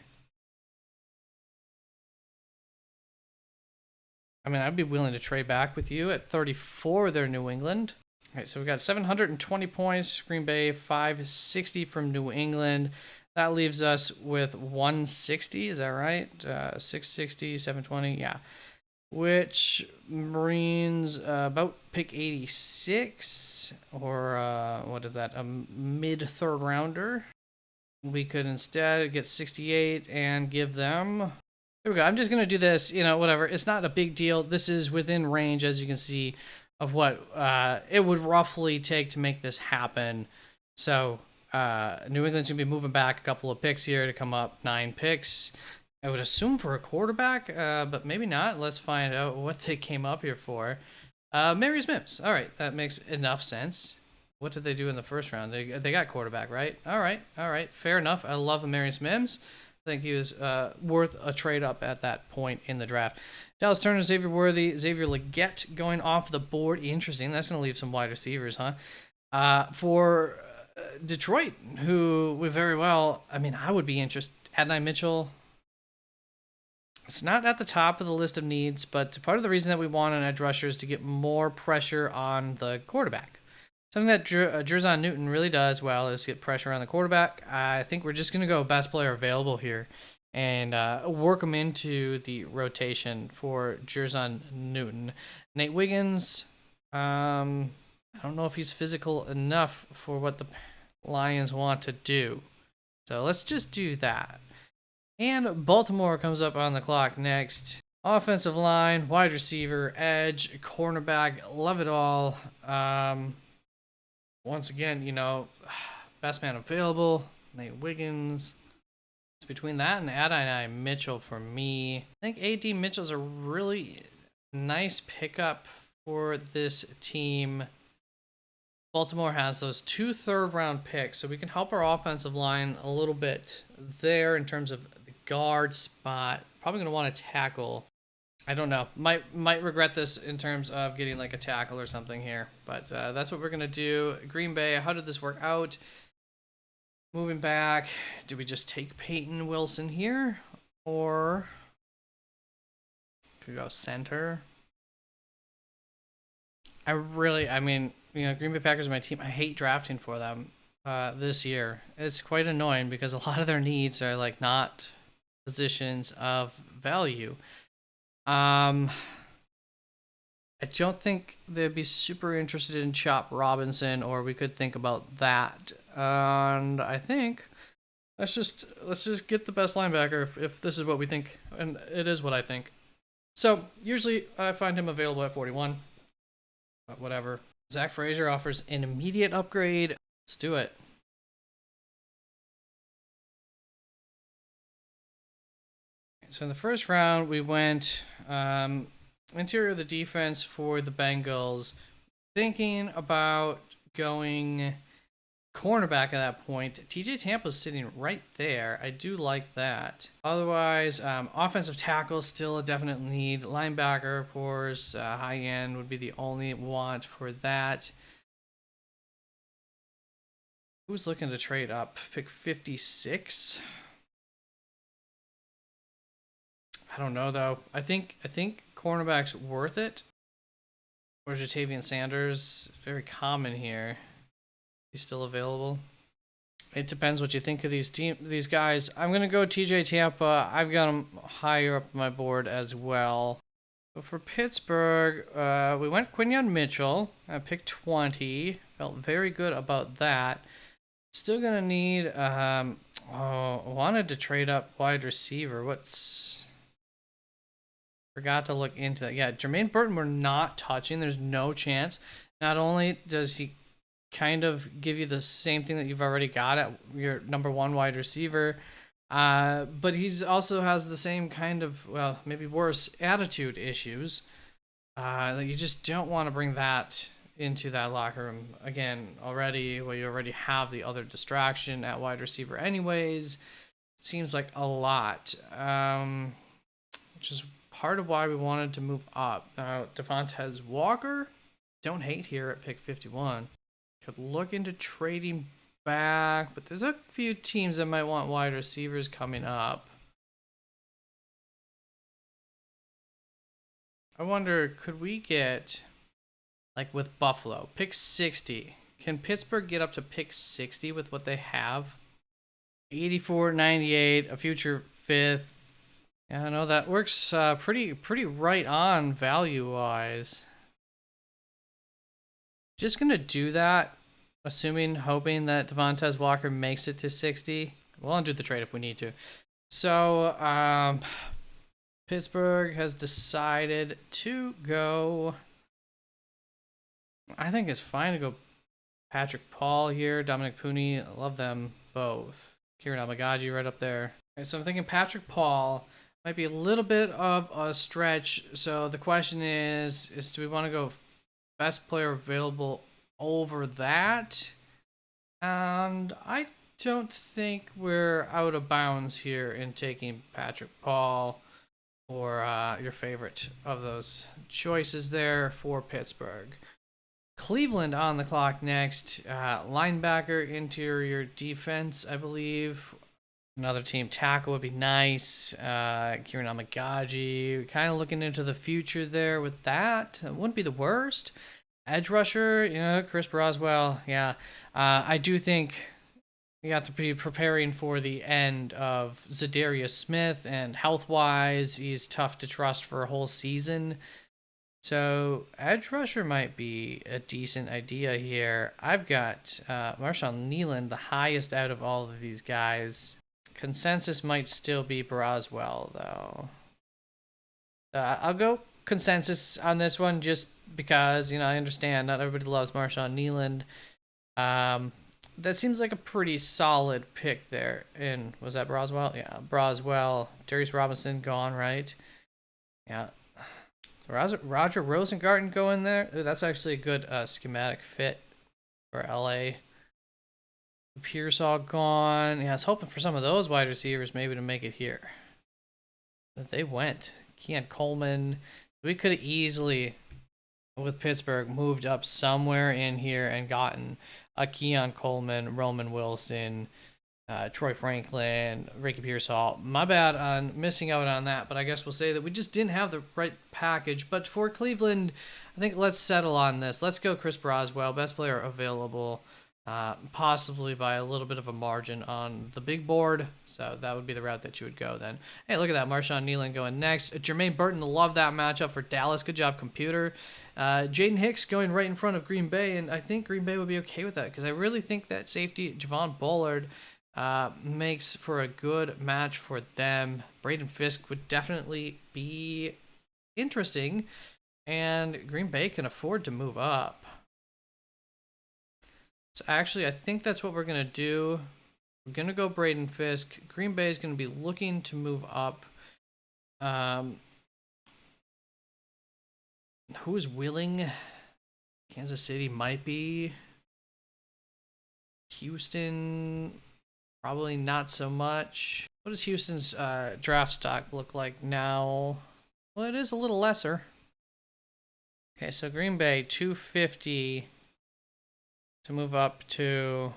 I mean, I'd be willing to trade back with you at 34. They're New England. All right, so we got 720 points. Green Bay 560 from New England. That leaves us with 160. Is that right? 660, 720. Yeah. Which Marines about pick 86, or what is that? A mid third rounder. We could instead get 68 and give them. There we go. I'm just going to do this, whatever. It's not a big deal. This is within range, as you can see, of what it would roughly take to make this happen. So New England's going to be moving back a couple of picks here to come up 9 picks. I would assume for a quarterback, but maybe not. Let's find out what they came up here for. Marius Mims. All right, that makes enough sense. What did they do in the first round? They got quarterback, right? All right. Fair enough. I love Marius Mims. I think he was worth a trade up at that point in the draft. Dallas Turner, Xavier Worthy, Xavier Legette going off the board. Interesting. That's going to leave some wide receivers, huh? For Detroit, who we very well, I would be interested. Adonai Mitchell. It's not at the top of the list of needs, but part of the reason that we want an edge rusher is to get more pressure on the quarterback. Something that Jerzon Newton really does well is get pressure on the quarterback. I think we're just going to go best player available here and work him into the rotation for Jerzon Newton. Nate Wiggins, I don't know if he's physical enough for what the Lions want to do. So let's just do that. And Baltimore comes up on the clock next. Offensive line, wide receiver, edge, cornerback, love it all. Once again, best man available, Nate Wiggins. It's between that and Adonai Mitchell for me. I think A.D. Mitchell's a really nice pickup for this team. Baltimore has those 2 third-round picks, so we can help our offensive line a little bit there in terms of the guard spot. Probably going to want to tackle. I don't know. Might regret this in terms of getting like a tackle or something here, but that's what we're going to do. Green Bay, how did this work out? Moving back, do we just take Peyton Wilson here? Or could go center? Green Bay Packers are my team. I hate drafting for them this year. It's quite annoying because a lot of their needs are like not positions of value. I don't think they'd be super interested in Chop Robinson, or we could think about that. And I think let's just get the best linebacker if this is what we think, and it is what I think. So usually I find him available at 41. But whatever. Zach Frazier offers an immediate upgrade. Let's do it. So in the first round, we went interior of the defense for the Bengals, thinking about going cornerback at that point. TJ Tampa's sitting right there. I do like that. Otherwise, offensive tackle still a definite need. Linebacker, of course, high end would be the only want for that. Who's looking to trade up? Pick 56. I don't know though. I think cornerback's worth it. Or Jatavian Sanders, very common here. He's still available. It depends what you think of these guys. I'm gonna go TJ Tampa. I've got him higher up my board as well. So for Pittsburgh, we went Quinyon Mitchell at pick 20. Felt very good about that. Still gonna need. Wanted to trade up wide receiver. Forgot to look into that. Yeah, Jermaine Burton we're not touching. There's no chance. Not only does he kind of give you the same thing that you've already got at your number 1 wide receiver, but he's also has the same kind of, well, maybe worse, attitude issues. That you just don't want to bring that into that locker room again already. Well, you already have the other distraction at wide receiver anyways. Seems like a lot, which is part of why we wanted to move up. Now, Devontae Walker, don't hate here at pick 51. Could look into trading back, but there's a few teams that might want wide receivers coming up. I wonder, could we get, like with Buffalo, pick 60? Can Pittsburgh get up to pick 60 with what they have? 84, 98, a future fifth. Yeah, I know that works pretty right on value wise. Just gonna do that, hoping that Devontae Walker makes it to 60. We'll undo the trade if we need to. So, Pittsburgh has decided to go. I think it's fine to go Patrick Paul here, Dominic Pooney. I love them both. Kieran Almagaji right up there. Okay, so I'm thinking Patrick Paul might be a little bit of a stretch. So the question is do we want to go best player available over that? And I don't think we're out of bounds here in taking Patrick Paul or your favorite of those choices there for Pittsburgh. Cleveland on the clock next. Linebacker, interior defense, I believe. Another team tackle would be nice. Kieran Almagaji. Kind of looking into the future there with that. It wouldn't be the worst. Edge rusher, Chris Broswell. Yeah. I do think you have to be preparing for the end of Zadarius Smith, and health-wise, he's tough to trust for a whole season. So edge rusher might be a decent idea here. I've got Marshawn Nealon, the highest out of all of these guys. Consensus might still be Broswell, though. I'll go consensus on this one just because, I understand not everybody loves Marshawn Nealon. That seems like a pretty solid pick there. And was that Broswell? Yeah, Broswell. Darius Robinson gone, right? Yeah. Roger Rosengarten going there. Ooh, that's actually a good schematic fit for LA. Pearsall gone. Yeah, I was hoping for some of those wide receivers maybe to make it here. But they went. Keon Coleman. We could have easily, with Pittsburgh, moved up somewhere in here and gotten a Keon Coleman, Roman Wilson, Troy Franklin, Ricky Pearsall. My bad on missing out on that, but I guess we'll say that we just didn't have the right package. But for Cleveland, I think let's settle on this. Let's go Chris Broswell, best player available, possibly by a little bit of a margin on the big board. So that would be the route that you would go then. Hey, look at that. Marshawn Nealon going next. Jermaine Burton, love that matchup for Dallas. Good job, computer. Jaden Hicks going right in front of Green Bay, and I think Green Bay would be okay with that because I really think that safety, Javon Bullard, makes for a good match for them. Braden Fisk would definitely be interesting, and Green Bay can afford to move up. So actually, I think that's what we're going to do. We're going to go Braden Fisk. Green Bay is going to be looking to move up. Who is willing? Kansas City might be. Houston, probably not so much. What does Houston's draft stock look like now? Well, it is a little lesser. Okay, so Green Bay, 250 to move up to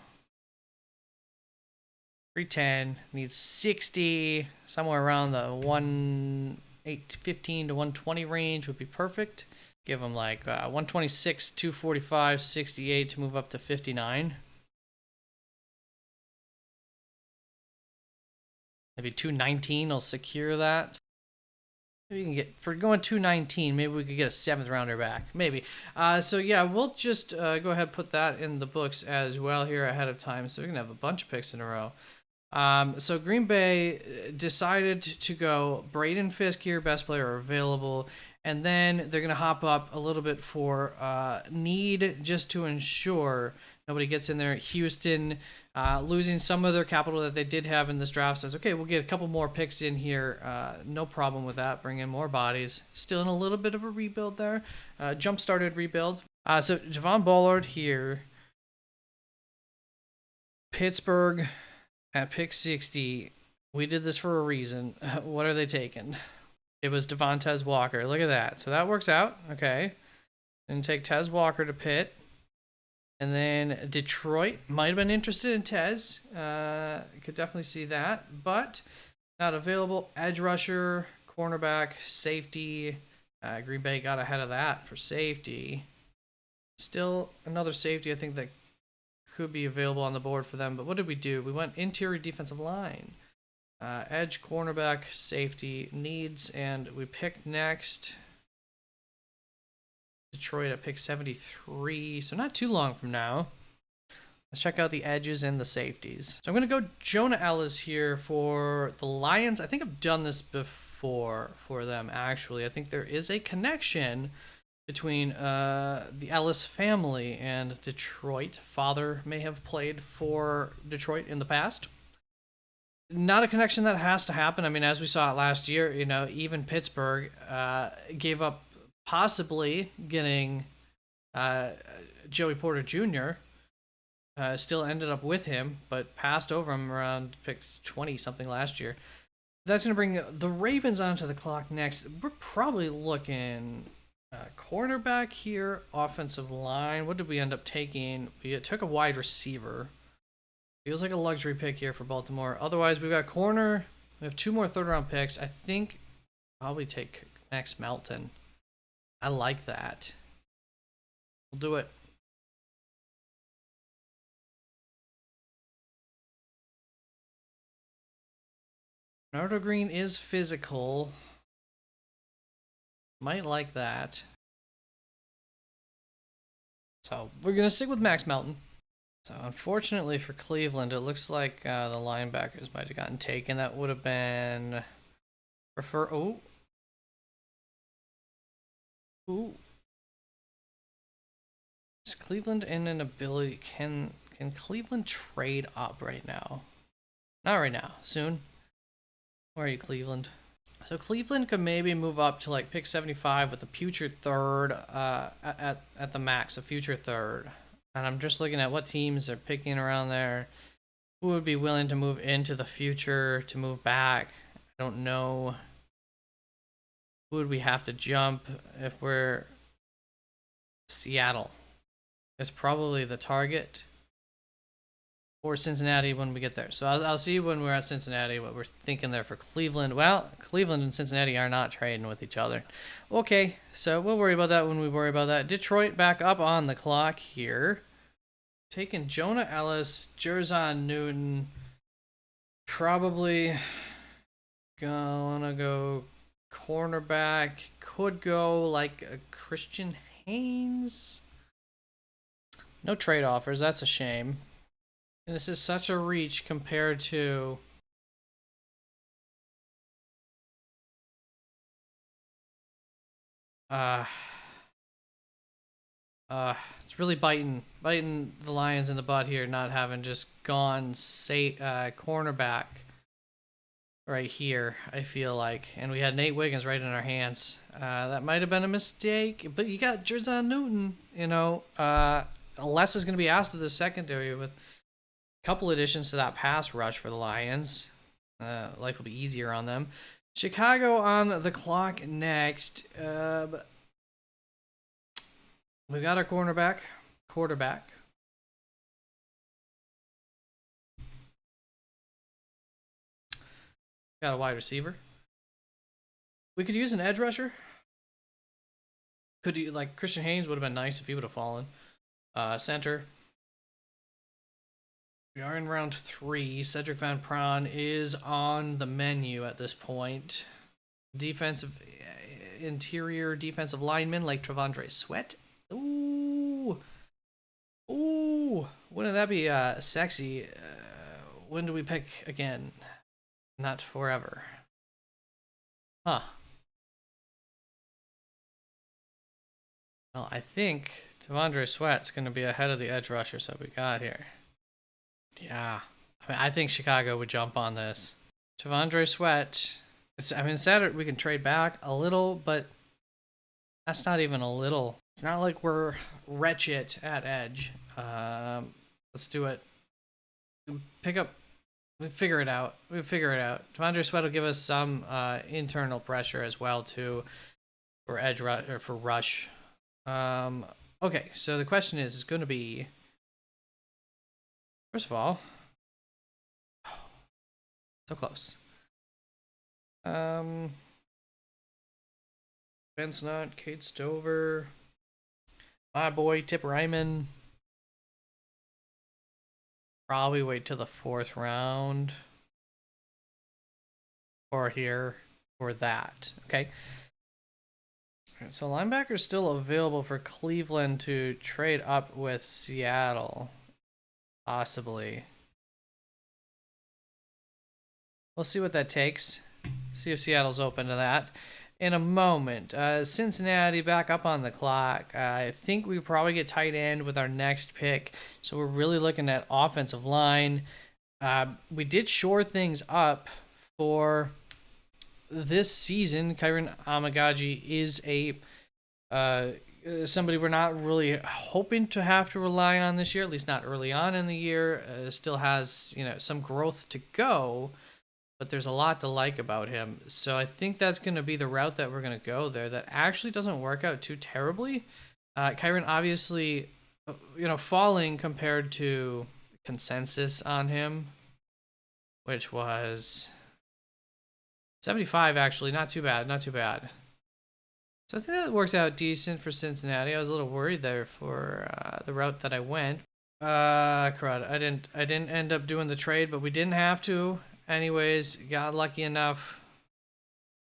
310. Needs 60, somewhere around the 115 to 120 range would be perfect. Give them like 126, 245, 68 to move up to 59. Maybe 219 will secure that. Maybe we can get, for going 219, maybe we could get a 7th rounder back. Maybe. So yeah, we'll just go ahead and put that in the books as well here ahead of time. So we're going to have a bunch of picks in a row. So Green Bay decided to go Braden Fisk here, best player available. And then they're going to hop up a little bit for need just to ensure nobody gets in there. Houston losing some of their capital that they did have in this draft says, okay, we'll get a couple more picks in here. No problem with that. Bring in more bodies. Still in a little bit of a rebuild there. Jump-started rebuild. So Javon Bullard here. Pittsburgh at pick 60. We did this for a reason. What are they taking? It was Devontae Walker. Look at that. So that works out. Okay. And take Tez Walker to Pitt. And then Detroit might have been interested in Tez. Could definitely see that. But not available. Edge rusher, cornerback, safety. Green Bay got ahead of that for safety. Still another safety I think that could be available on the board for them. But what did we do? We went interior defensive line. Edge, cornerback, safety, needs, and we picked next Detroit at pick 73, so not too long from now. Let's check out the edges and the safeties. So I'm going to go Jonah Ellis here for the Lions. I think I've done this before for them, actually. I think there is a connection between the Ellis family and Detroit. Father may have played for Detroit in the past. Not a connection that has to happen. I mean, as we saw it last year, you know, even Pittsburgh gave up possibly getting Joey Porter Jr., still ended up with him, but passed over him around pick 20 something last year. That's going to bring the Ravens onto the clock next. We're probably looking cornerback here, offensive line. What did we end up taking? We took a wide receiver. Feels like a luxury pick here for Baltimore. Otherwise, we've got corner. We have 2 more third-round picks. I think probably take Max Melton. I like that. We'll do it. Bernardo Green is physical. Might like that. So we're going to stick with Max Melton. So unfortunately for Cleveland, it looks like the linebackers might have gotten taken. That would have been Ooh. Is Cleveland in an ability? Can Cleveland trade up right now? Not right now. Soon. Where are you, Cleveland? So Cleveland could maybe move up to like pick 75 with a future third at the max, a future third. And I'm just looking at what teams are picking around there. Who would be willing to move into the future, to move back? I don't know. Who would we have to jump if we're Seattle? It's probably the target. Or Cincinnati when we get there. So I'll see when we're at Cincinnati what we're thinking there for Cleveland. Well, Cleveland and Cincinnati are not trading with each other. Okay, so we'll worry about that when we worry about that. Detroit back up on the clock here. Taking Jonah Ellis, Jerzon Newton. Probably gonna go cornerback. Could go like a Christian Haynes. No trade offers. That's a shame. This is such a reach compared to it's really biting the Lions in the butt here, not having just gone cornerback right here, I feel like. And we had Nate Wiggins right in our hands. That might have been a mistake, but you got Jerzon Newton, you know. Less is going to be asked of the secondary with couple additions to that pass rush for the Lions. Life will be easier on them. Chicago on the clock next. We've got our quarterback. Got a wide receiver. We could use an edge rusher. Could you, like Christian Haynes would have been nice if he would have fallen. Center. We are in round 3. Cedric Van Pran is on the menu at this point. Interior defensive lineman like Travondre Sweat. Ooh. Wouldn't that be sexy? When do we pick again? Not forever. Huh. Well, I think Tavondre Sweat's going to be ahead of the edge rusher, so we got here. Yeah. I think Chicago would jump on this. Tavondre Sweat. Saturday we can trade back a little, but that's not even a little. It's not like we're wretched at edge. Let's do it. Pick up. We figure it out. Tavondre Sweat will give us some internal pressure as well too, for edge or for rush. Okay, so the question is going to be, first of all, so close. Vince Nutt, Kate Stover, my boy Tip Ryman. Probably wait till the 4th round. Or here, or that. Okay. All right, so linebacker's still available for Cleveland to trade up with Seattle. Possibly. We'll see what that takes. See if Seattle's open to that in a moment. Cincinnati back up on the clock. I think we probably get tight end with our next pick. So we're really looking at offensive line. We did shore things up for this season. Kyron Amagaji is a somebody we're not really hoping to have to rely on this year, at least not early on in the year. Still has some growth to go, but there's a lot to like about him. So I think that's going to be the route that we're going to go there. That actually doesn't work out too terribly. Kyron obviously, falling compared to consensus on him, which was 75 actually. Not too bad. So I think that works out decent for Cincinnati. I was a little worried there for the route that I went. Crud. I didn't end up doing the trade, but we didn't have to. Anyways, got lucky enough.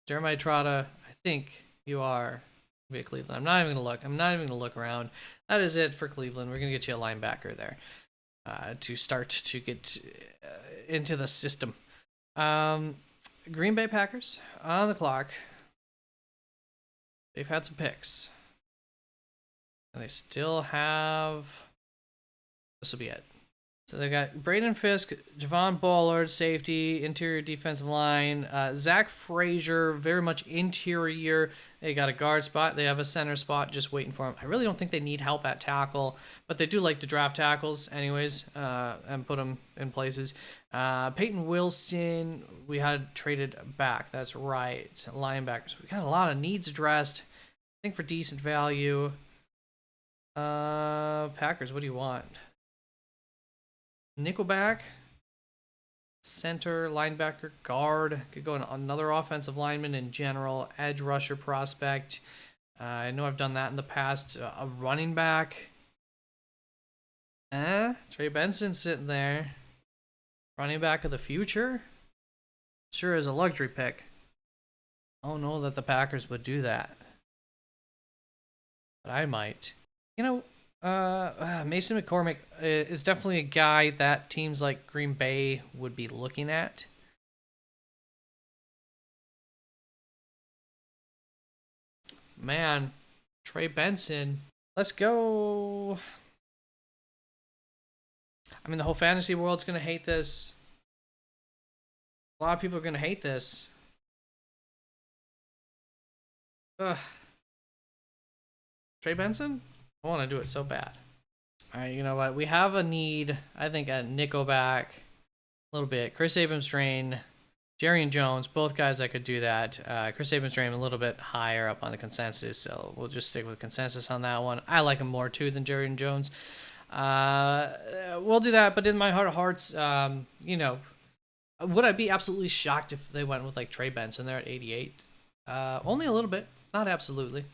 Jeremiah Trotta, I think you are be at Cleveland. I'm not even gonna look around. That is it for Cleveland. We're gonna get you a linebacker there to start to get into the system. Green Bay Packers on the clock. They've had some picks. And they still have... This will be it. So they got Braden Fisk, Javon Ballard, safety, interior defensive line. Zach Frazier, very much interior. They got a guard spot. They have a center spot just waiting for him. I really don't think they need help at tackle, but they do like to draft tackles anyways and put them in places. Peyton Wilson, we had traded back. That's right. Linebackers. We got a lot of needs addressed. I think for decent value. Packers, what do you want? Nickelback, center, linebacker, guard. Could go another offensive lineman in general. Edge rusher prospect. I know I've done that in the past. A running back. Trey Benson sitting there. Running back of the future. Sure is a luxury pick. I don't know that the Packers would do that. But I might. Mason McCormick is definitely a guy that teams like Green Bay would be looking at. Man, Trey Benson. Let's go. I mean, the whole fantasy world's going to hate this. A lot of people are going to hate this. Ugh. Trey Benson? I want to do it so bad. All right, you know what? We have a need, I think, at nickelback a little bit. Chris Abrams-Drain, Jerry and Jones, both guys that could do that. Chris Abrams-Drain a little bit higher up on the consensus, so we'll just stick with consensus on that one. I like him more, too, than Jerry and Jones. We'll do that, but in my heart of hearts, would I be absolutely shocked if they went with, like, Trey Benson there at 88? Only a little bit, not absolutely.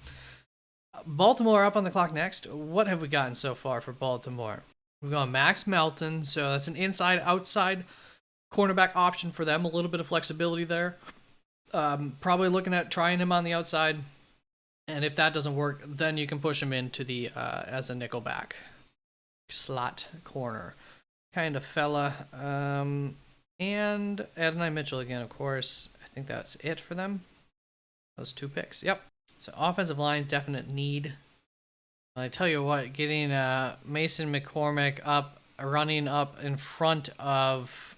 Baltimore up on the clock next. What have we gotten so far for Baltimore? We've got Max Melton, so that's an inside-outside cornerback option for them. A little bit of flexibility there. Probably looking at trying him on the outside, and if that doesn't work, then you can push him into the as a nickelback slot corner kind of fella. And Adonai Mitchell again, of course. I think that's it for them. Those two picks. Yep. So offensive line, definite need. I tell you what, getting Mason McCormick running up in front of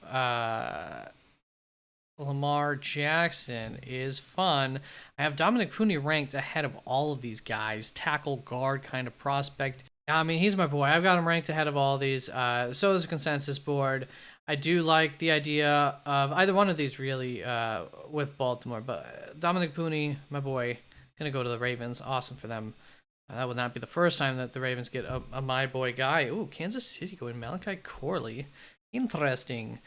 Lamar Jackson is fun. I have Dominic Cooney ranked ahead of all of these guys. Tackle, guard kind of prospect. I mean, he's my boy. I've got him ranked ahead of all these. So is the consensus board. I do like the idea of either one of these really with Baltimore. But Dominic Cooney, my boy. Gonna go to the Ravens. Awesome for them. That would not be the first time that the Ravens get a my boy guy. Ooh, Kansas City going Malachi Corley. Interesting.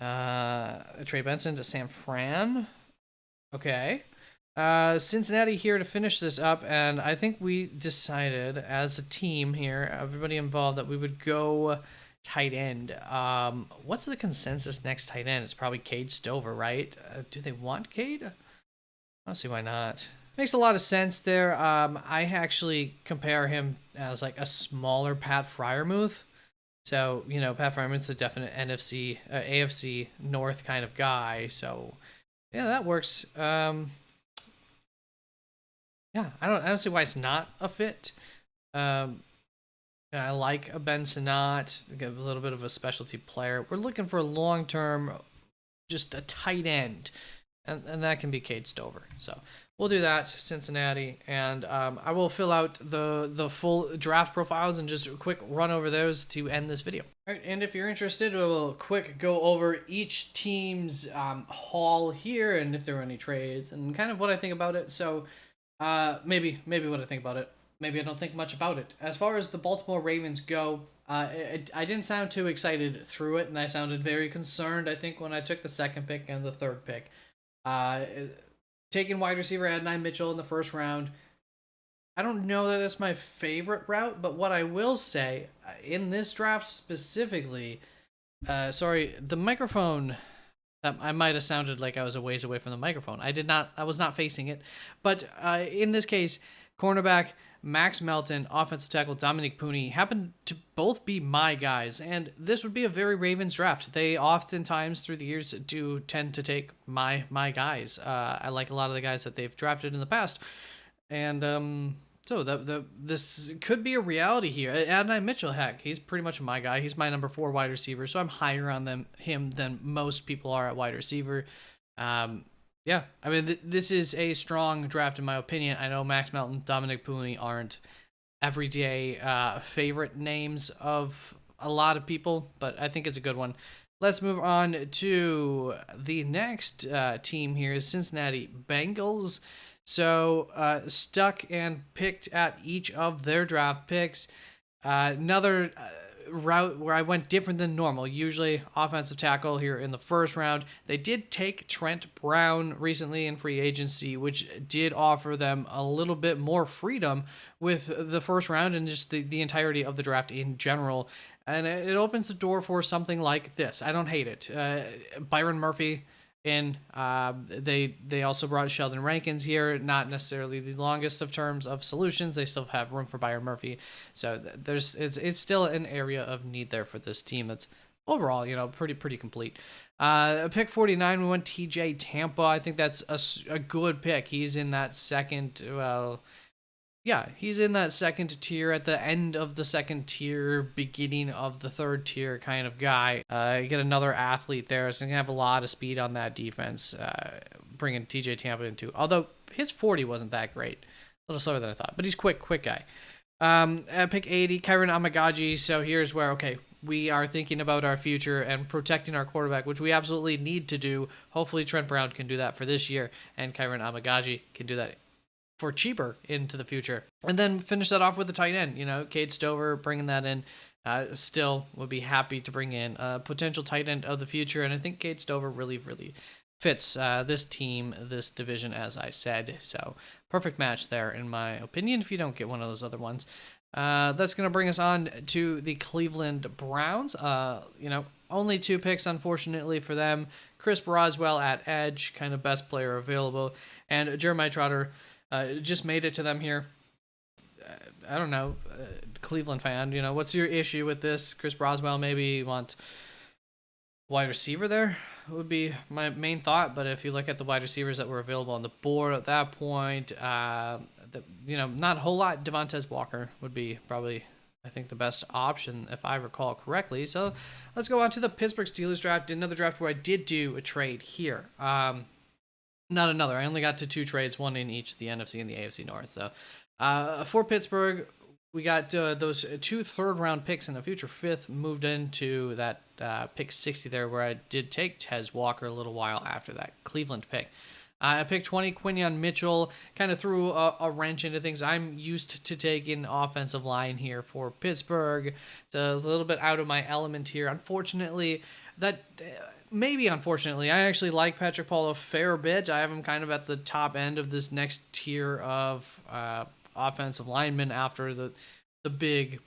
Trey Benson to San Fran. Okay. Cincinnati here to finish this up, and I think we decided as a team here, everybody involved, that we would go tight end. What's the consensus next tight end? It's probably Cade Stover, right? Do they want Cade? I don't see why not. Makes a lot of sense there. I actually compare him as like a smaller Pat Freiermuth. So, Pat Freiermuth's a definite AFC North kind of guy. So, yeah, that works. Yeah, I don't see why it's not a fit. Um, I like a Ben Sinnott, a little bit of a specialty player. We're looking for a long term, just a tight end, and that can be Cade Stover. So we'll do that, Cincinnati, and I will fill out the full draft profiles and just a quick run over those to end this video. All right, and if you're interested, we'll quick go over each team's haul here, and if there were any trades, and kind of what I think about it. So. Maybe what I think about it. Maybe I don't think much about it. As far as the Baltimore Ravens go, I didn't sound too excited through it, and I sounded very concerned, I think, when I took the second pick and the third pick. Taking wide receiver Adonai Mitchell in the first round, I don't know that it's my favorite route, but what I will say, in this draft specifically, sorry, the microphone... I might have sounded like I was a ways away from the microphone. I was not facing it. But in this case, cornerback Max Melton, offensive tackle Dominic Pooney happen to both be my guys. And this would be a very Ravens draft. They oftentimes through the years do tend to take my guys. I like a lot of the guys that they've drafted in the past. And so this could be a reality here. Adonai Mitchell, heck, he's pretty much my guy. He's my number 4 wide receiver, so I'm higher on him than most people are at wide receiver. Yeah, I mean, this is a strong draft in my opinion. I know Max Melton, Dominic Pooney aren't everyday favorite names of a lot of people, but I think it's a good one. Let's move on to the next team here, Cincinnati Bengals. So stuck and picked at each of their draft picks. Another route where I went different than normal. Usually offensive tackle here in the first round. They did take Trent Brown recently in free agency, which did offer them a little bit more freedom with the first round and just the entirety of the draft in general. And it opens the door for something like this. I don't hate it. Byron Murphy. And they also brought Sheldon Rankins here, not necessarily the longest of terms of solutions. They still have room for Byron Murphy, so it's still an area of need there for this team. That's overall, pretty complete. Pick 49, we went TJ Tampa. I think that's a good pick. He's in that second. Yeah, he's in that second tier, at the end of the second tier, beginning of the third tier kind of guy. You get another athlete there, so you can have a lot of speed on that defense, bringing TJ Tampa into. Although his 40 wasn't that great. A little slower than I thought, but he's quick guy. At pick 80, Kyron Amagaji. So here's where, okay, we are thinking about our future and protecting our quarterback, which we absolutely need to do. Hopefully Trent Brown can do that for this year, and Kyron Amagaji can do that for cheaper into the future. And then finish that off with a tight end. Cade Stover, bringing that in. Still would be happy to bring in a potential tight end of the future. And I think Cade Stover really fits this team, this division, as I said. So perfect match there, in my opinion, if you don't get one of those other ones. That's going to bring us on to the Cleveland Browns. Only 2 picks, unfortunately, for them. Chris Broswell at edge, kind of best player available. And Jeremiah Trotter just made it to them here. I don't know, Cleveland fan, what's your issue with this? Chris Broswell, maybe you want wide receiver there, would be my main thought. But if you look at the wide receivers that were available on the board at that point, not a whole lot. Devontae Walker would be probably, I think, the best option, if I recall correctly. So let's go on to the Pittsburgh Steelers draft. Another draft where I did do a trade here. Not another. I only got to 2 trades, one in each the NFC and the AFC North. So for Pittsburgh, we got those 2 third-round picks and a future 5th moved into that pick 60 there, where I did take Tez Walker a little while after that Cleveland pick. I picked 20, Quinyon Mitchell, kind of threw a wrench into things. I'm used to taking offensive line here for Pittsburgh. It's a little bit out of my element here. Unfortunately, that maybe, unfortunately, I actually like Patrick Paul a fair bit. I have him kind of at the top end of this next tier of offensive linemen after the big,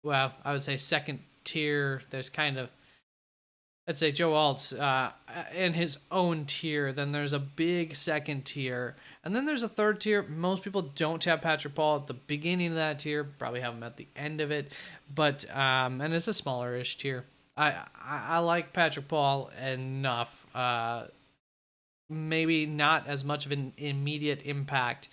well, I would say second tier. There's kind of, I'd say Joe Alt's in his own tier. Then there's a big second tier. And then there's a third tier. Most people don't have Patrick Paul at the beginning of that tier. Probably have him at the end of it. But, and it's a smaller-ish tier. I like Patrick Paul enough. Maybe not as much of an immediate impact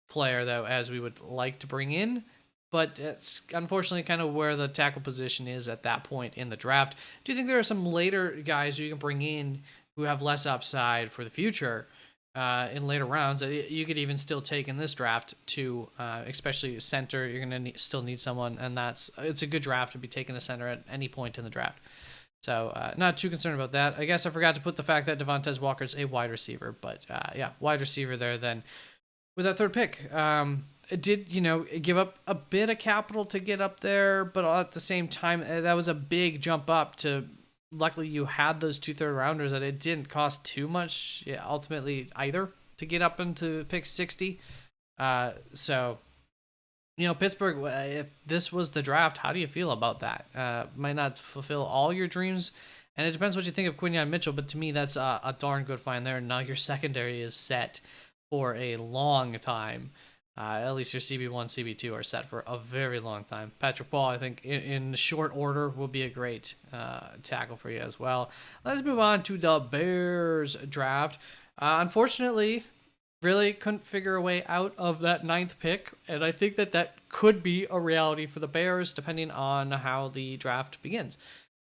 player, though, as we would like to bring in. But it's unfortunately kind of where the tackle position is at that point in the draft. Do you think there are some later guys you can bring in who have less upside for the future in later rounds that you could even still take in this draft to, especially center? You're going to still need someone, and it's a good draft to be taking a center at any point in the draft. So not too concerned about that. I guess I forgot to put the fact that Devontae Walker's a wide receiver, but yeah, wide receiver there then with that third pick. It did, give up a bit of capital to get up there, but at the same time, that was a big jump up to, luckily you had those 2 third-rounders that it didn't cost too much, ultimately, either, to get up into pick 60. So, Pittsburgh, if this was the draft, how do you feel about that? Might not fulfill all your dreams, and it depends what you think of Quinyon Mitchell, but to me, that's a darn good find there. Now your secondary is set for a long time. At least your CB1, CB2 are set for a very long time. Patrick Paul, I think, in short order, will be a great tackle for you as well. Let's move on to the Bears draft. Unfortunately, really couldn't figure a way out of that 9th pick, and I think that could be a reality for the Bears, depending on how the draft begins.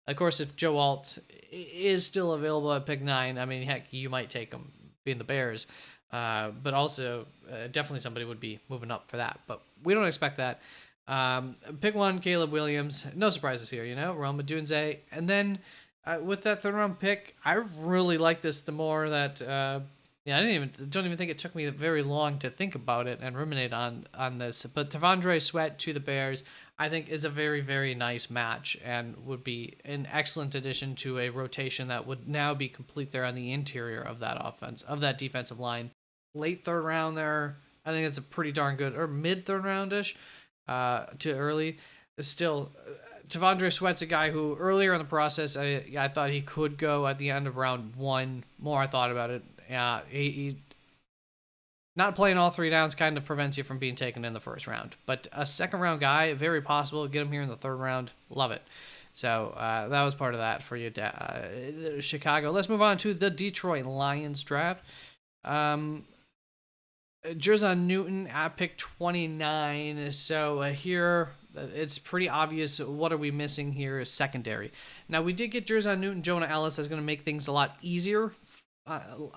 Of course, if Joe Alt is still available at pick 9, I mean, heck, you might take him, being the Bears. But also, definitely somebody would be moving up for that. But we don't expect that. Pick 1, Caleb Williams. No surprises here, Rome Odunze. And then with that 3rd round pick, I really like this the more that don't even think it took me very long to think about it and ruminate on this. But T'Vondre Sweat to the Bears, I think, is a very, very nice match and would be an excellent addition to a rotation that would now be complete there on the interior of that defensive line. Late 3rd round there, I think it's a pretty darn good, or mid 3rd roundish to early. Still, T'Vondre Sweat's a guy who earlier in the process, I thought he could go at the end of round 1. More I thought about it, he not playing all 3 downs kind of prevents you from being taken in the 1st round. But a 2nd round guy, very possible. Get him here in the 3rd round. Love it. So that was part of that for you, Chicago. Let's move on to the Detroit Lions draft. Jerzon Newton at pick 29. So here, it's pretty obvious. What are we missing here is secondary. Now, we did get Jerzon Newton, Jonah Ellis. That's going to make things a lot easier,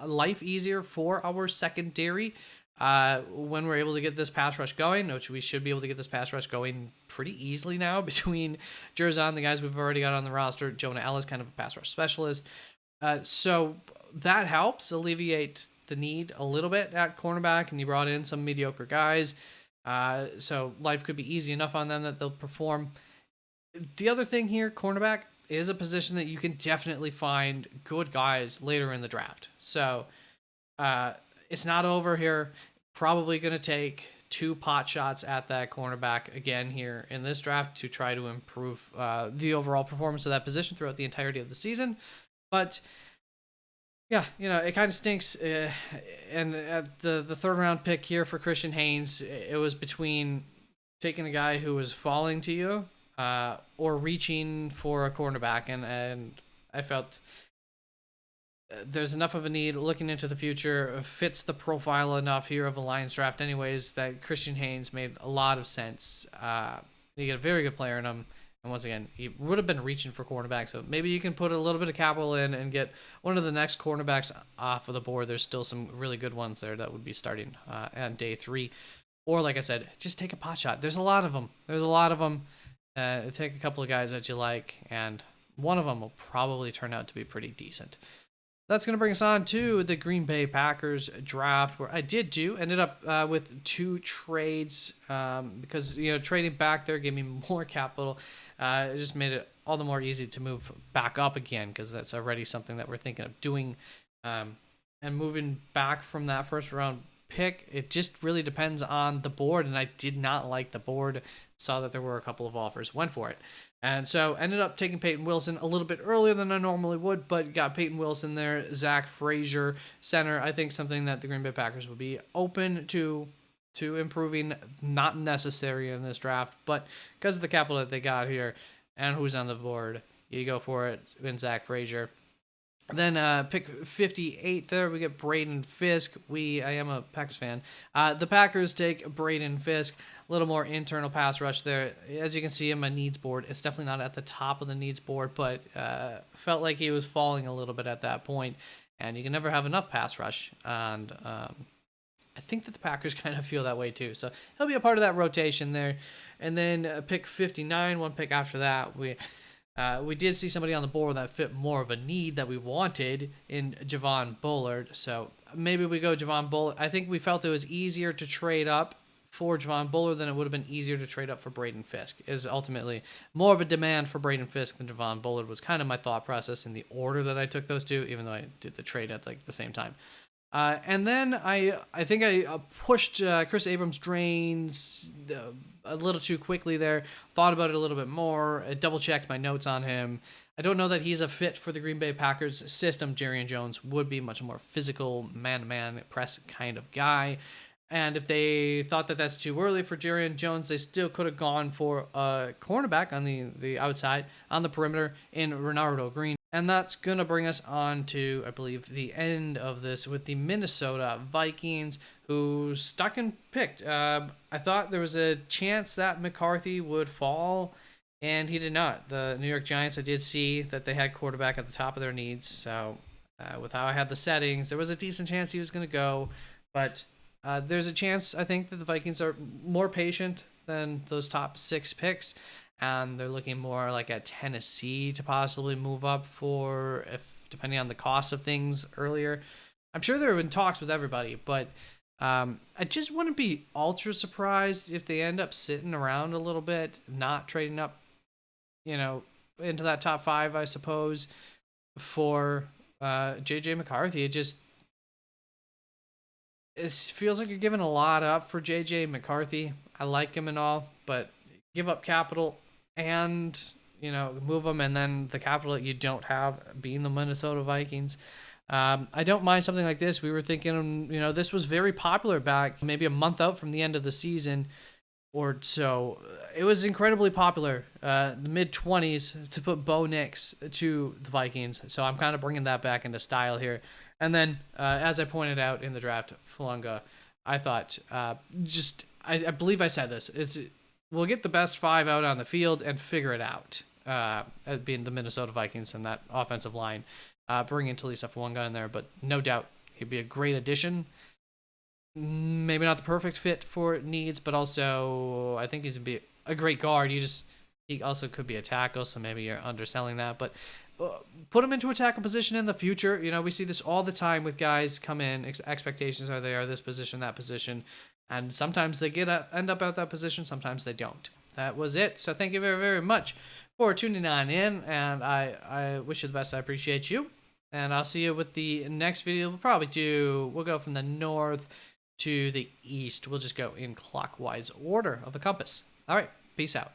life easier for our secondary when we're able to get this pass rush going, which we should be able to get this pass rush going pretty easily now between Jerzon, the guys we've already got on the roster, Jonah Ellis, kind of a pass rush specialist. So that helps alleviate the need a little bit at cornerback, and you brought in some mediocre guys. So life could be easy enough on them that they'll perform. The other thing here, cornerback is a position that you can definitely find good guys later in the draft. So it's not over here. Probably going to take 2 pot shots at that cornerback again here in this draft to try to improve the overall performance of that position throughout the entirety of the season. But yeah, it kind of stinks. And at the 3rd round pick here for Christian Haynes, it was between taking a guy who was falling to you or reaching for a cornerback. And I felt there's enough of a need looking into the future, fits the profile enough here of a Lions draft anyways, that Christian Haynes made a lot of sense. You get a very good player in him. And once again, he would have been reaching for cornerback, so maybe you can put a little bit of capital in and get one of the next cornerbacks off of the board. There's still some really good ones there that would be starting on day 3. Or, like I said, just take a pot shot. There's a lot of them. Take a couple of guys that you like, and one of them will probably turn out to be pretty decent. That's going to bring us on to the Green Bay Packers draft, where I ended up with 2 trades because, trading back there gave me more capital. It just made it all the more easy to move back up again, because that's already something that we're thinking of doing. And moving back from that first round pick, it just really depends on the board, and I did not like the board. Saw that there were a couple of offers, went for it, and so ended up taking Peyton Wilson a little bit earlier than I normally would, but got Peyton Wilson there. Zach Frazier, center, I think something that the Green Bay Packers would be open to improving. Not necessary in this draft, but because of the capital that they got here and who's on the board, you go for it in Zach Frazier. Then pick 58 there, we get Braden Fisk. I am a Packers fan. The Packers take Braden Fisk. A little more internal pass rush there. As you can see in my needs board, it's definitely not at the top of the needs board, but felt like he was falling a little bit at that point. And you can never have enough pass rush. And I think that the Packers kind of feel that way too. So he'll be a part of that rotation there. And then pick 59, one pick after that, we did see somebody on the board that fit more of a need that we wanted in Javon Bullard. So maybe we go Javon Bullard. I think we felt it was easier to trade up for Javon Bullard than it would have been easier to trade up for Braden Fisk. Is ultimately more of a demand for Braden Fisk than Javon Bullard was kind of my thought process in the order that I took those two, even though I did the trade at like the same time. And then I think I pushed Chris Abrams' drains a little too quickly there. Thought about it a little bit more. Double-checked my notes on him. I don't know that he's a fit for the Green Bay Packers system. Jarian Jones would be much more physical, man-to-man press kind of guy. And if they thought that that's too early for Jarian Jones, they still could have gone for a cornerback on the outside, on the perimeter, in Renardo Green. And that's going to bring us on to, I believe, the end of this with the Minnesota Vikings, who stuck and picked. I thought there was a chance that McCarthy would fall, and he did not. The New York Giants, I did see that they had quarterback at the top of their needs. So with how I had the settings, there was a decent chance he was going to go. But there's a chance, I think, that the Vikings are more patient than those top 6 picks. And they're looking more like at Tennessee to possibly move up for, if depending on the cost of things earlier. I'm sure there have been talks with everybody, but I just wouldn't be ultra surprised if they end up sitting around a little bit, not trading up, into that top 5, I suppose, for JJ McCarthy. It feels like you're giving a lot up for JJ McCarthy. I like him and all, but give up capital and move them, and then the capital that you don't have being the Minnesota Vikings. I don't mind something like this. We were thinking, this was very popular back maybe a month out from the end of the season or so. It was incredibly popular, the mid-20s, to put Bo Nix to the Vikings. So I'm kind of bringing that back into style here. And then, as I pointed out in the draft, Falunga, I thought, I believe I said this, we'll get the best 5 out on the field and figure it out, being the Minnesota Vikings and that offensive line. Bringing Talisa Falunga in there, but no doubt he'd be a great addition. Maybe not the perfect fit for needs, but also I think he's going to be a great guard. He also could be a tackle, so maybe you're underselling that. But put him into a tackle position in the future. We see this all the time with guys come in. Expectations are they are this position, that position. And sometimes they end up at that position, sometimes they don't. That was it. So thank you very, very much for tuning on in, and I wish you the best. I appreciate you, and I'll see you with the next video. We'll go from the north to the east. We'll just go in clockwise order of the compass. All right, peace out.